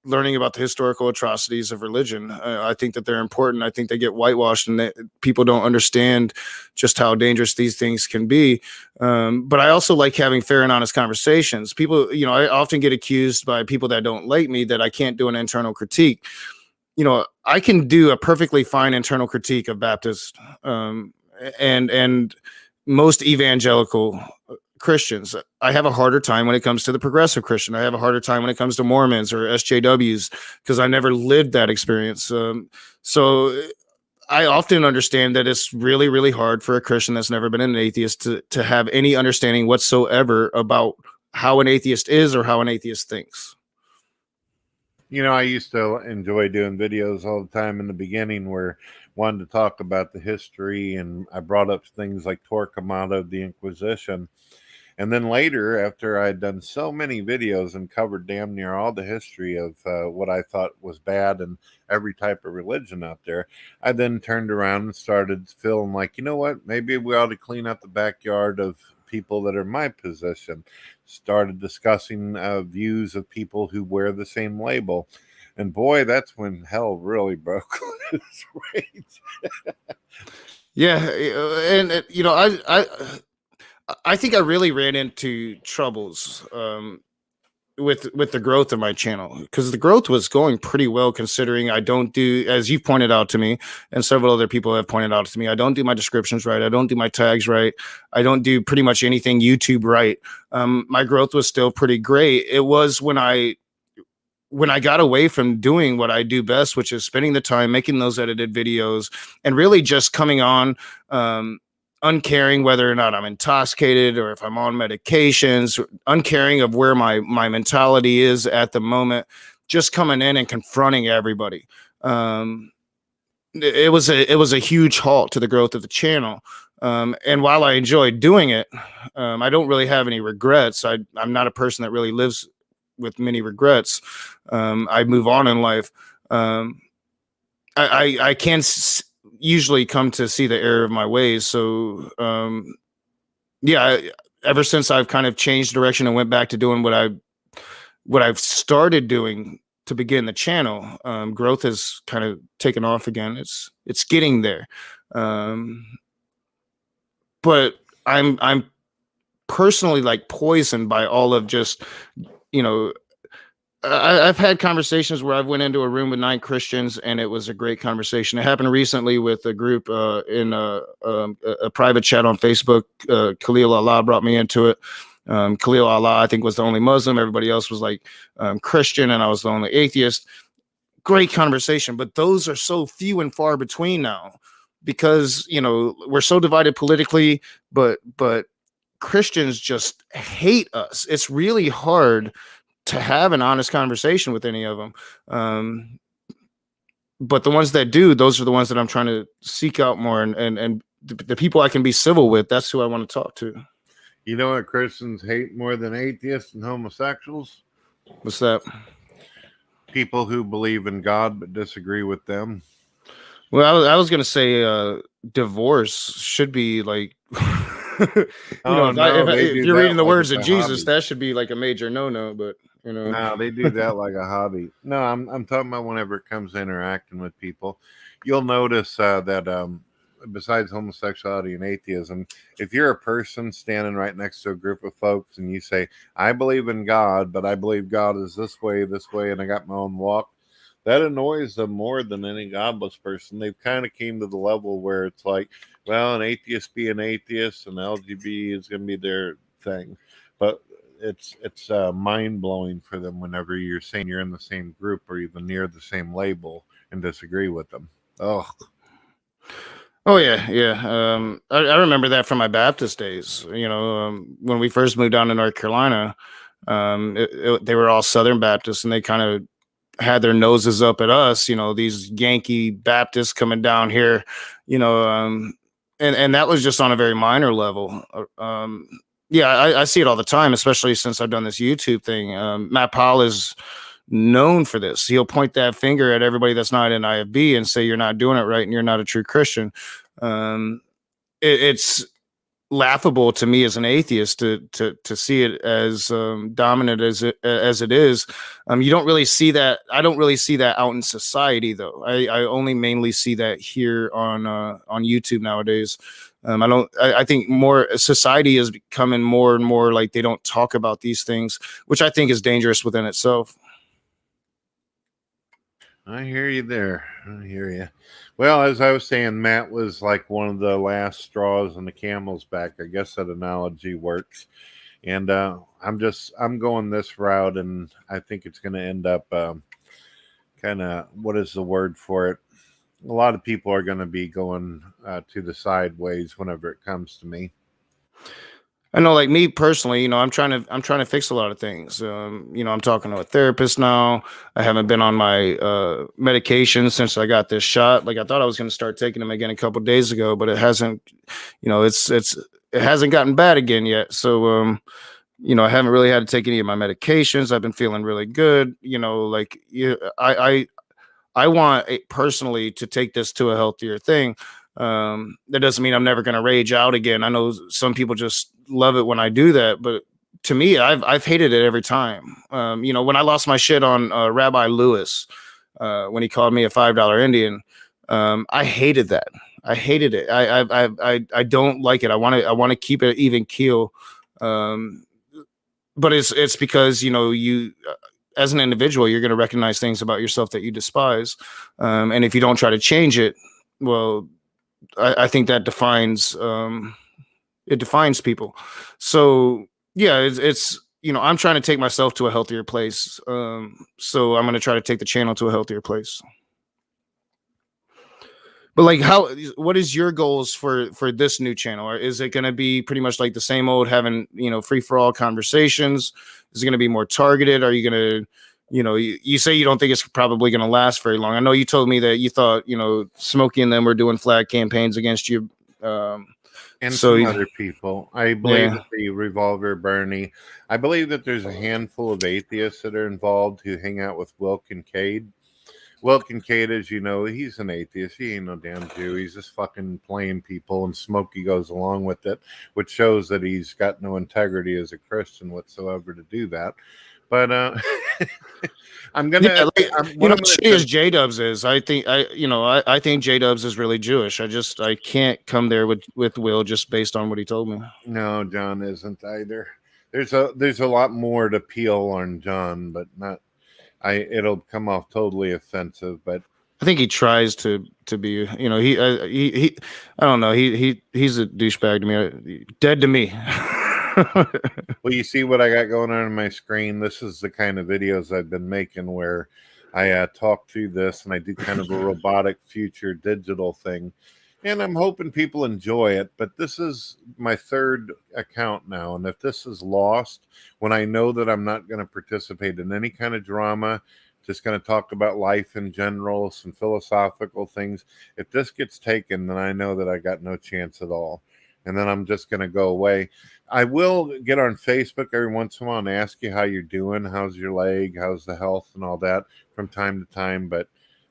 [SPEAKER 2] learning about the historical atrocities of religion. I think that they're important. I think they get whitewashed, and people don't understand just how dangerous these things can be. But I also like having fair and honest conversations. People, I often get accused by people that don't like me that I can't do an internal critique. I can do a perfectly fine internal critique of Baptist and most evangelical Christians. I have a harder time when it comes to the progressive Christian. I have a harder time when it comes to Mormons or SJWs, because I never lived that experience. So I often understand that it's really, really hard for a Christian that's never been an atheist to have any understanding whatsoever about how an atheist is or how an atheist thinks.
[SPEAKER 3] I used to enjoy doing videos all the time in the beginning where I wanted to talk about the history, and I brought up things like Torquemada of the Inquisition. And then later, after I'd done so many videos and covered damn near all the history of what I thought was bad and every type of religion out there, I then turned around and started feeling like, you know what, maybe we ought to clean out the backyard of people that are in my position. Started discussing views of people who wear the same label. And boy, that's when hell really broke loose, right?
[SPEAKER 2] Yeah, and I think I really ran into troubles with the growth of my channel, because the growth was going pretty well, considering I don't do, as you pointed out to me and several other people have pointed out to me, I don't do my descriptions right, I don't do my tags right, I don't do pretty much anything YouTube right. My growth was still pretty great. It was when I got away from doing what I do best, which is spending the time making those edited videos and really just coming on, uncaring whether or not I'm intoxicated or if I'm on medications, uncaring of where my mentality is at the moment, just coming in and confronting everybody. It was a huge halt to the growth of the channel. And while I enjoyed doing it, I don't really have any regrets. I'm not a person that really lives with many regrets. I move on in life. I can usually come to see the error of my ways. So, ever since I've kind of changed direction and went back to doing what I've started doing to begin the channel, growth has kind of taken off again. It's getting there. But I'm personally like poisoned by all of just, I've had conversations where I've went into a room with 9 Christians and it was a great conversation. It happened recently with a group in a private chat on Facebook. Khalil Allah brought me into it. Khalil Allah, I think, was the only Muslim. Everybody else was like Christian, and I was the only atheist. Great conversation, but those are so few and far between now, because we're so divided politically. But Christians just hate us. It's really hard to have an honest conversation with any of them. But the ones that do, those are the ones that I'm trying to seek out more, and the people I can be civil with, that's who I want to talk to.
[SPEAKER 3] You know what Christians hate more than atheists and homosexuals?
[SPEAKER 2] What's that?
[SPEAKER 3] People who believe in God but disagree with them.
[SPEAKER 2] Well, I was going to say divorce should be like, if you're reading the words of Jesus, that should be like a major no-no, but
[SPEAKER 3] no, they do that like a hobby. No, I'm talking about whenever it comes to interacting with people. You'll notice that besides homosexuality and atheism, if you're a person standing right next to a group of folks and you say, I believe in God, but I believe God is this way, and I got my own walk, that annoys them more than any godless person. They've kind of came to the level where it's like, well, an atheist be an atheist and LGBT is going to be their thing. But it's mind-blowing for them whenever you're saying you're in the same group or even near the same label and disagree with them. Oh
[SPEAKER 2] yeah. I remember that from my Baptist days. When we first moved down to North Carolina, they were all Southern Baptists, and they kind of had their noses up at us, these Yankee Baptists coming down here, and that was just on a very minor level. I see it all the time, especially since I've done this YouTube thing. Matt Powell is known for this. He'll point that finger at everybody that's not in IFB and say, you're not doing it right and you're not a true Christian. It's laughable to me as an atheist to see it as dominant as it is. You don't really see that. I don't really see that out in society, though. I only mainly see that here on YouTube nowadays. I think more society is becoming more and more like they don't talk about these things, which I think is dangerous within itself.
[SPEAKER 3] I hear you there. I hear you. Well, as I was saying, Matt was like one of the last straws on the camel's back. I guess that analogy works. And I'm going this route, and I think it's going to end up kind of, what is the word for it? A lot of people are going to be going to the sideways whenever it comes to me.
[SPEAKER 2] I know, like me personally, I'm trying to fix a lot of things. I'm talking to a therapist now. I haven't been on my medication since I got this shot. Like, I thought I was going to start taking them again a couple of days ago, but it hasn't. It's it hasn't gotten bad again yet. So I haven't really had to take any of my medications. I've been feeling really good. Like I want personally to take this to a healthier thing. That doesn't mean I'm never going to rage out again. I know some people just love it when I do that, but to me, I've hated it every time. When I lost my shit on Rabbi Lewis, when he called me a $5 Indian, I hated that. I hated it. I don't like it. I want to keep it even keel. Um, but it's because you as an individual, you're going to recognize things about yourself that you despise, and if you don't try to change it, well, I think that defines people. So yeah, it's I'm trying to take myself to a healthier place. So I'm going to try to take the channel to a healthier place. But like, what is your goals for this new channel? Or is it going to be pretty much like the same old, having free for all conversations? Is it going to be more targeted? Are you going to you say you don't think it's probably going to last very long. I know you told me that you thought Smokey and them were doing flag campaigns against you,
[SPEAKER 3] And
[SPEAKER 2] so
[SPEAKER 3] some other people. I believe
[SPEAKER 2] yeah.
[SPEAKER 3] that the Revolver Bernie. I believe that there's a handful of atheists that are involved who hang out with Will Kincaid. Will Kincaid, as you know, he's an atheist. He ain't no damn Jew. He's just fucking playing people, and Smokey goes along with it, which shows that he's got no integrity as a Christian whatsoever to do that. But I'm gonna,
[SPEAKER 2] Yeah, like,
[SPEAKER 3] what I'm
[SPEAKER 2] shitty
[SPEAKER 3] gonna
[SPEAKER 2] as J Dubs is, I think J Dubs is really Jewish. I can't come there with Will just based on what he told me.
[SPEAKER 3] No, John isn't either. There's a lot more to peel on John, but not. It'll come off totally offensive, but
[SPEAKER 2] I think he tries to be. He I don't know. He's a douchebag to me. Dead to me.
[SPEAKER 3] well, you see what I got going on my screen. This is the kind of videos I've been making where I talk through this and I do kind of a robotic future digital thing. And I'm hoping people enjoy it, but this is my third account now. And if this is lost, when I know that I'm not going to participate in any kind of drama, just going to talk about life in general, some philosophical things. If this gets taken, then I know that I got no chance at all. And then I'm just going to go away. I will get on Facebook every once in a while and ask you how you're doing. How's your leg? How's the health and all that from time to time. But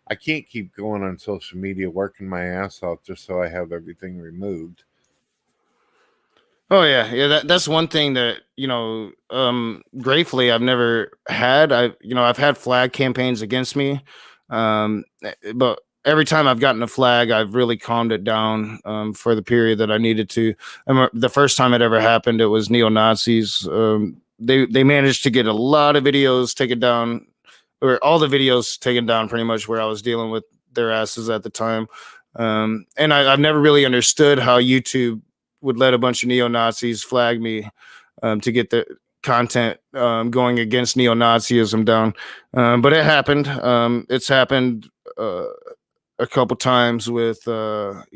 [SPEAKER 3] I can't keep going on social media working my ass off just so I have everything removed.
[SPEAKER 2] Oh yeah. That's one thing that gratefully I've never had. I've had flag campaigns against me, but every time I've gotten a flag, I've really calmed it down for the period that I needed to. The first time it ever happened, it was neo Nazis. They managed to get a lot of videos taken down, or all the videos taken down, pretty much where I was dealing with their asses at the time. And I've never really understood how YouTube would let a bunch of neo Nazis flag me to get the content going against neo Nazism down. But it happened. It's happened a couple times with NIB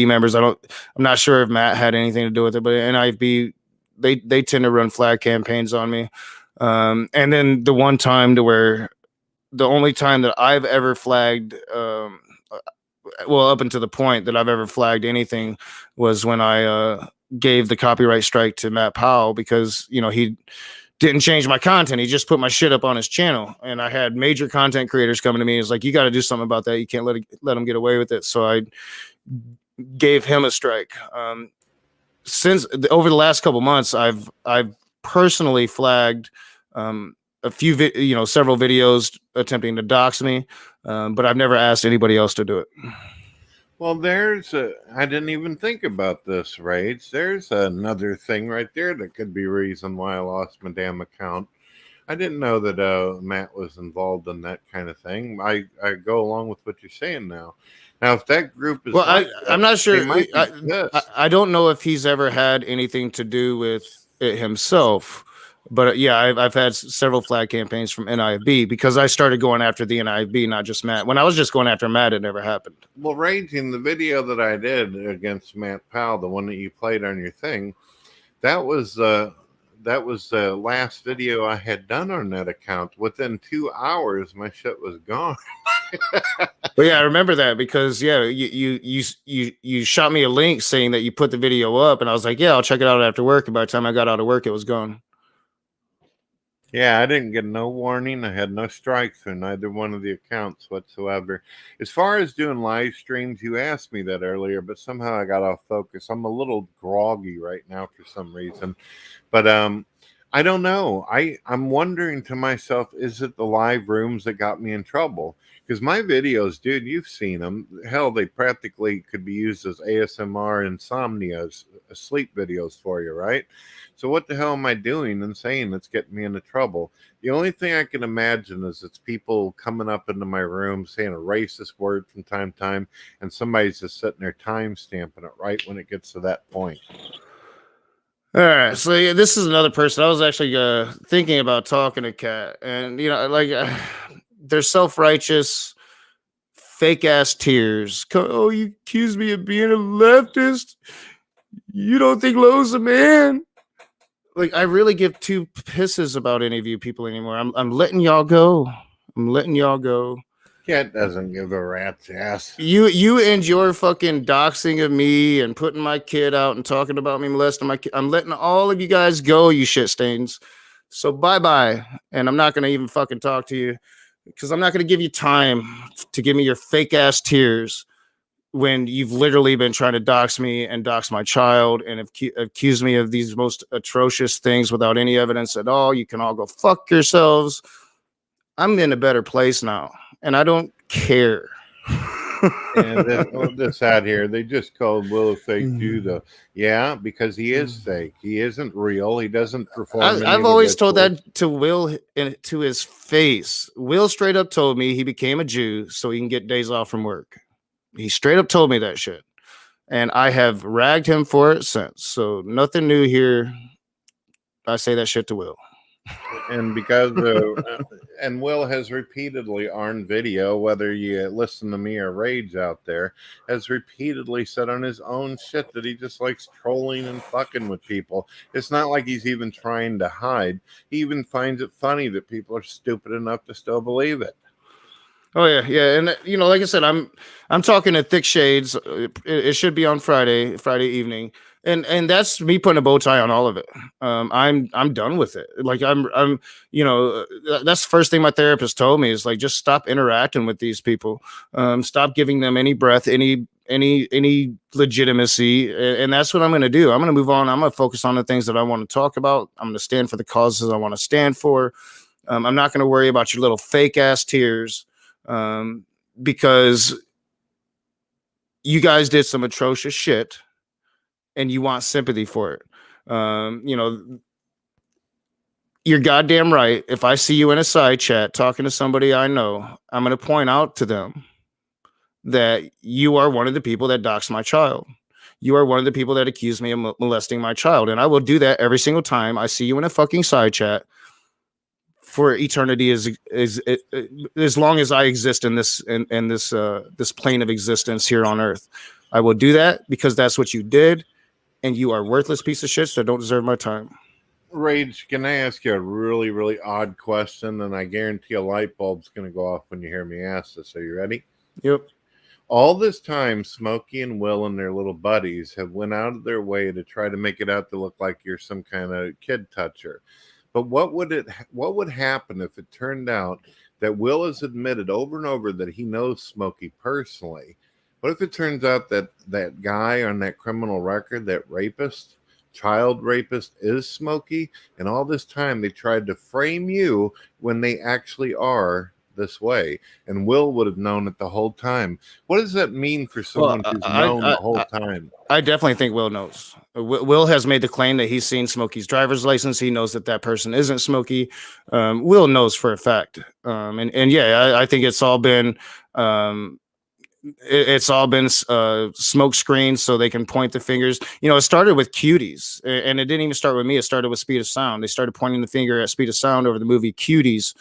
[SPEAKER 2] members. I'm not sure if Matt had anything to do with it, but NIB they tend to run flag campaigns on me. And then the one time to where the only time that I've ever flagged, well, up until the point that I've ever flagged anything, was when I gave the copyright strike to Matt Powell because he didn't change my content. He just put my shit up on his channel, and I had major content creators coming to me. It's like, you got to do something about that. You can't let him get away with it. So I gave him a strike. Since over the last couple months, I've personally flagged a few, several videos attempting to dox me, but I've never asked anybody else to do it.
[SPEAKER 3] Well, I didn't even think about this, Rage. There's another thing right there that could be a reason why I lost my damn account. I didn't know that Matt was involved in that kind of thing. I go along with what you're saying now. Now, if that group is
[SPEAKER 2] I'm not sure.
[SPEAKER 3] I
[SPEAKER 2] don't know if he's ever had anything to do with it himself. But yeah, I've had several flag campaigns from NIB because I started going after the NIB, not just Matt. When I was just going after Matt, it never happened.
[SPEAKER 3] Well, Raging, the video that I did against Matt Powell, the one that you played on your thing, that was the last video I had done on that account. Within 2 hours, my shit was gone.
[SPEAKER 2] But yeah, I remember that because you shot me a link saying that you put the video up, and I was like, yeah, I'll check it out after work. And by the time I got out of work, it was gone.
[SPEAKER 3] Yeah, I didn't get no warning. I had no strikes on either one of the accounts whatsoever. As far as doing live streams, you asked me that earlier, but somehow I got off focus. I'm a little groggy right now for some reason. But I don't know. I'm wondering to myself, is it the live rooms that got me in trouble? Because my videos, dude, you've seen them. Hell, they practically could be used as ASMR insomnia sleep videos for you, right? So what the hell am I doing and saying that's getting me into trouble? The only thing I can imagine is it's people coming up into my room saying a racist word from time to time, and somebody's just sitting there time stamping it right when it gets to that point.
[SPEAKER 2] All right, so yeah, this is another person. I was actually thinking about talking to Kat, and they're self-righteous, fake ass tears. Oh, you accuse me of being a leftist. You don't think Lowe's a man? Like, I really give two pisses about any of you people anymore. I'm letting y'all go. I'm letting y'all go.
[SPEAKER 3] Cat doesn't give a rat's ass.
[SPEAKER 2] You and your fucking doxing of me and putting my kid out and talking about me molesting my kid. I'm letting all of you guys go, you shit stains. So bye-bye. And I'm not gonna even fucking talk to you because I'm not gonna give you time to give me your fake ass tears when you've literally been trying to dox me and dox my child and accuse me of these most atrocious things without any evidence at all. You can all go fuck yourselves. I'm in a better place now, and I don't care.
[SPEAKER 3] And this out here, they just called Will a fake Judah. Yeah, because he is fake. He isn't real. He doesn't perform.
[SPEAKER 2] I've always told that to Will to his face. Will straight up told me he became a Jew so he can get days off from work. He straight up told me that shit. And I have ragged him for it since. So nothing new here. I say that shit to Will.
[SPEAKER 3] And because and Will has repeatedly on video, whether you listen to me or Rage out there, has repeatedly said on his own shit that he just likes trolling and fucking with people. It's not like he's even trying to hide. He even finds it funny that people are stupid enough to still believe it.
[SPEAKER 2] Oh yeah, and like I said, I'm talking to Thick Shades. It should be on Friday evening, and that's me putting a bow tie on all of it. I'm done with it. Like I'm that's the first thing my therapist told me is like just stop interacting with these people. Stop giving them any breath, any legitimacy, and that's what I'm going to do. I'm going to move on. I'm going to focus on the things that I want to talk about. I'm going to stand for the causes I want to stand for. I'm not going to worry about your little fake ass tears. Because you guys did some atrocious shit and you want sympathy for it. You're goddamn right. If I see you in a side chat talking to somebody I know, I'm going to point out to them that you are one of the people that doxed my child. You are one of the people that accused me of molesting my child. And I will do that every single time I see you in a fucking side chat. For eternity is as long as I exist in this this plane of existence here on Earth. I will do that because that's what you did, and you are worthless piece of shit that don't deserve my time.
[SPEAKER 3] Rage, can I ask you a really, really odd question? And I guarantee a light bulb's going to go off when you hear me ask this. Are you ready?
[SPEAKER 2] Yep.
[SPEAKER 3] All this time, Smokey and Will and their little buddies have went out of their way to try to make it out to look like you're some kind of kid toucher. But what would happen if it turned out that Will has admitted over and over that he knows Smokey personally? What if it turns out that that guy on that criminal record, that rapist, child rapist, is Smokey, and all this time they tried to frame you when they actually are this way, and Will would have known it the whole time? What does that mean for someone who's known the whole time?
[SPEAKER 2] I definitely think Will knows. Will has made the claim that he's seen Smokey's driver's license. He knows that person isn't Smokey. Will knows for a fact. And yeah, I think it's all been smoke screens so they can point the fingers. It started with Cuties, and it didn't even start with me. It started with Speed of Sound. They started pointing the finger at Speed of Sound over the movie Cuties.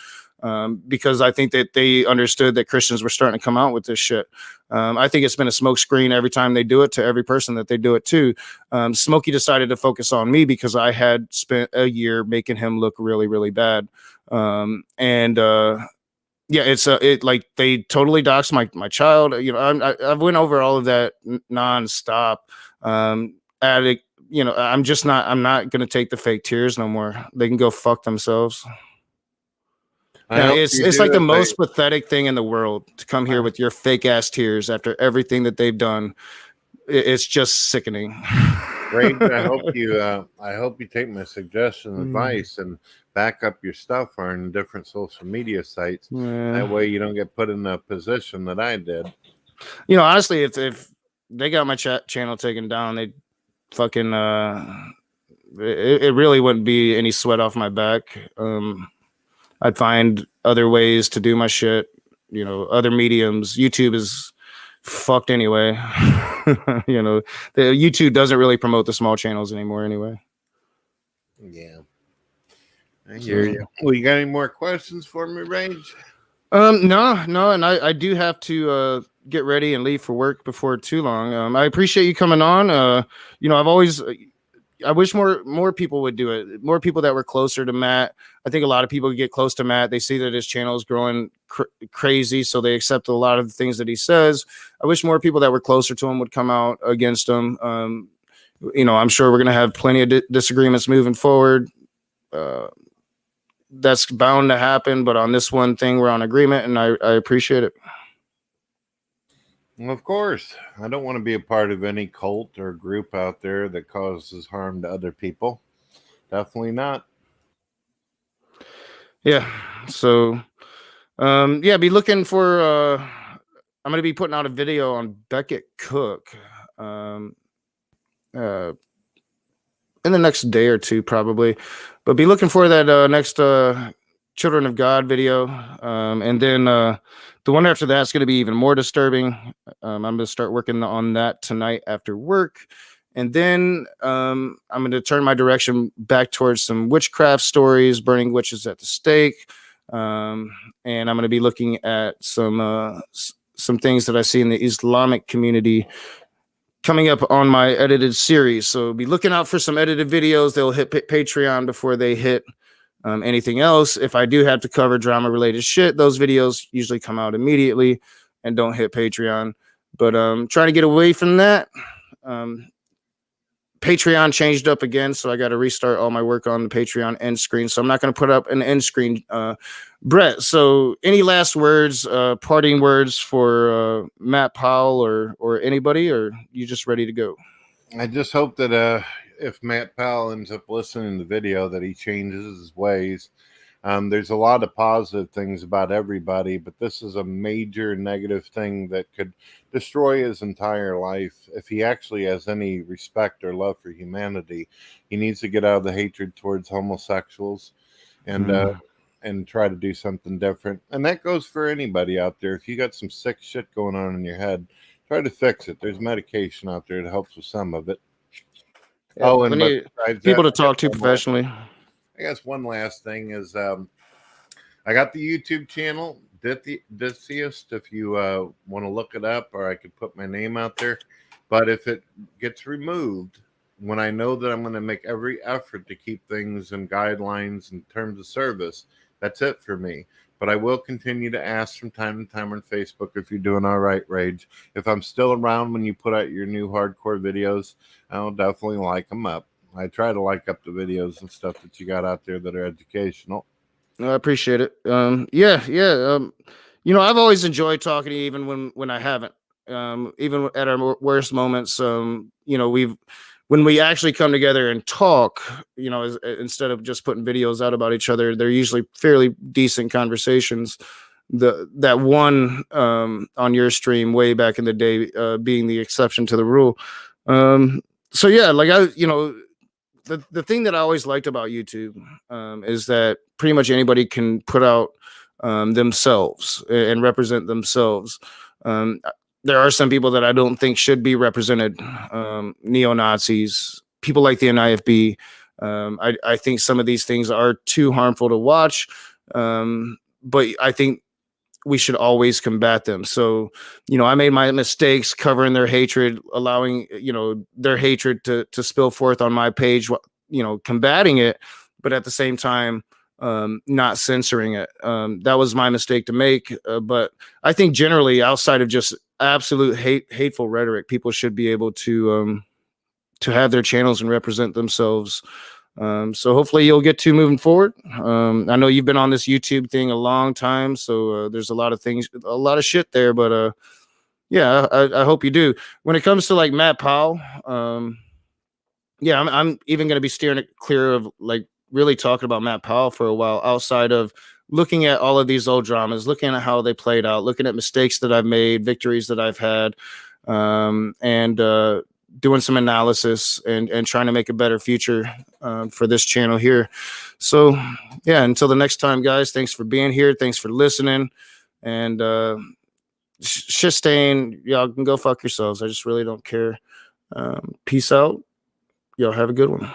[SPEAKER 2] Because I think that they understood that Christians were starting to come out with this shit. I think it's been a smokescreen every time they do it to every person that they do it to. Smokey decided to focus on me because I had spent a year making him look really, really bad. Yeah, it's it like they totally doxed my child. I've went over all of that nonstop. Addict. I'm not gonna take the fake tears no more. They can go fuck themselves.
[SPEAKER 3] I
[SPEAKER 2] Yeah,
[SPEAKER 3] hope
[SPEAKER 2] it's
[SPEAKER 3] you
[SPEAKER 2] it's like
[SPEAKER 3] do
[SPEAKER 2] the
[SPEAKER 3] it.
[SPEAKER 2] most pathetic thing in the world to come here
[SPEAKER 3] I,
[SPEAKER 2] with your fake ass tears after everything that they've done. It's just sickening.
[SPEAKER 3] Rage, I hope you take my suggestion and advice and back up your stuff on different social media sites. That
[SPEAKER 2] Yeah.
[SPEAKER 3] way you don't get put in the position that I did.
[SPEAKER 2] Honestly, if they got my channel taken down, they fucking it really wouldn't be any sweat off my back. I'd find other ways to do my shit. Other mediums. YouTube is fucked anyway. The YouTube doesn't really promote the small channels anymore anyway.
[SPEAKER 3] Yeah, I
[SPEAKER 2] So,
[SPEAKER 3] hear you. Well, you got any more questions for me, Rage?
[SPEAKER 2] no, and I do have to get ready and leave for work before too long. I appreciate you coming on. I've always I wish more people would do it. More people that were closer to Matt. I think a lot of people get close to Matt. They see that his channel is growing crazy, so they accept a lot of the things that he says. I wish more people that were closer to him would come out against him. I'm sure we're gonna have plenty of disagreements moving forward. That's bound to happen, but on this one thing, we're on agreement, and I appreciate it.
[SPEAKER 3] Well, of course. I don't want to be a part of any cult or group out there that causes harm to other people. Definitely not.
[SPEAKER 2] Yeah. So, be looking for. I'm going to be putting out a video on Beckett Cook uh, in the next day or two, probably. But be looking for that next Children of God video. And then the one after that's going to be even more disturbing. I'm going to start working on that tonight after work. And then I'm going to turn my direction back towards some witchcraft stories, burning witches at the stake. And I'm going to be looking at some things that I see in the Islamic community coming up on my edited series. So be looking out for some edited videos. They'll hit Patreon before they hit anything else. If I do have to cover drama related shit, those videos usually come out immediately and don't hit Patreon. But trying to get away from that. Patreon changed up again, so I got to restart all my work on the Patreon end screen. So I'm not going to put up an end screen. Brett, so any last words, parting words for Matt Powell or anybody, or you just ready to go?
[SPEAKER 3] I just hope that if Matt Powell ends up listening to the video, that he changes his ways. There's a lot of positive things about everybody, but this is a major negative thing that could destroy his entire life. If he actually has any respect or love for humanity, he needs to get out of the hatred towards homosexuals and try to do something different. And that goes for anybody out there. If you got some sick shit going on in your head, try to fix it. There's medication out there that helps with some of it.
[SPEAKER 2] Yeah, and people to talk to professionally.
[SPEAKER 3] I guess one last thing is I got the YouTube channel, Dithiest, if you want to look it up, or I could put my name out there. But if it gets removed, when I know that I'm going to make every effort to keep things in guidelines in terms of service, that's it for me. But I will continue to ask from time to time on Facebook if you're doing all right, Rage. If I'm still around when you put out your new hardcore videos, I'll definitely like them up. I try to like up the videos and stuff that you got out there that are educational.
[SPEAKER 2] I appreciate it. I've always enjoyed talking to you, even when I haven't. Even at our worst moments, when we actually come together and talk, instead of just putting videos out about each other, they're usually fairly decent conversations. That one on your stream way back in the day being the exception to the rule. So yeah, like the thing that I always liked about YouTube is that pretty much anybody can put out themselves and represent themselves. There are some people that I don't think should be represented, neo-Nazis, people like the NIFB. I think some of these things are too harmful to watch, but I think we should always combat them. So, I made my mistakes covering their hatred, allowing, their hatred to spill forth on my page, combating it. But at the same time, not censoring it. That was my mistake to make. But I think generally, outside of just absolute hateful rhetoric, people should be able to have their channels and represent themselves. So hopefully you'll get to moving forward. I know you've been on this YouTube thing a long time, so there's a lot of things, a lot of shit there. But yeah, I hope you do. When it comes to like Matt Powell, yeah, I'm even going to be steering it clear of like really talking about Matt Powell for a while, outside of looking at all of these old dramas, looking at how they played out, looking at mistakes that I've made, victories that I've had, and doing some analysis and trying to make a better future for this channel here. So yeah, until the next time, guys, thanks for being here. Thanks for listening. And staying, y'all can go fuck yourselves. I just really don't care. Peace out. Y'all have a good one.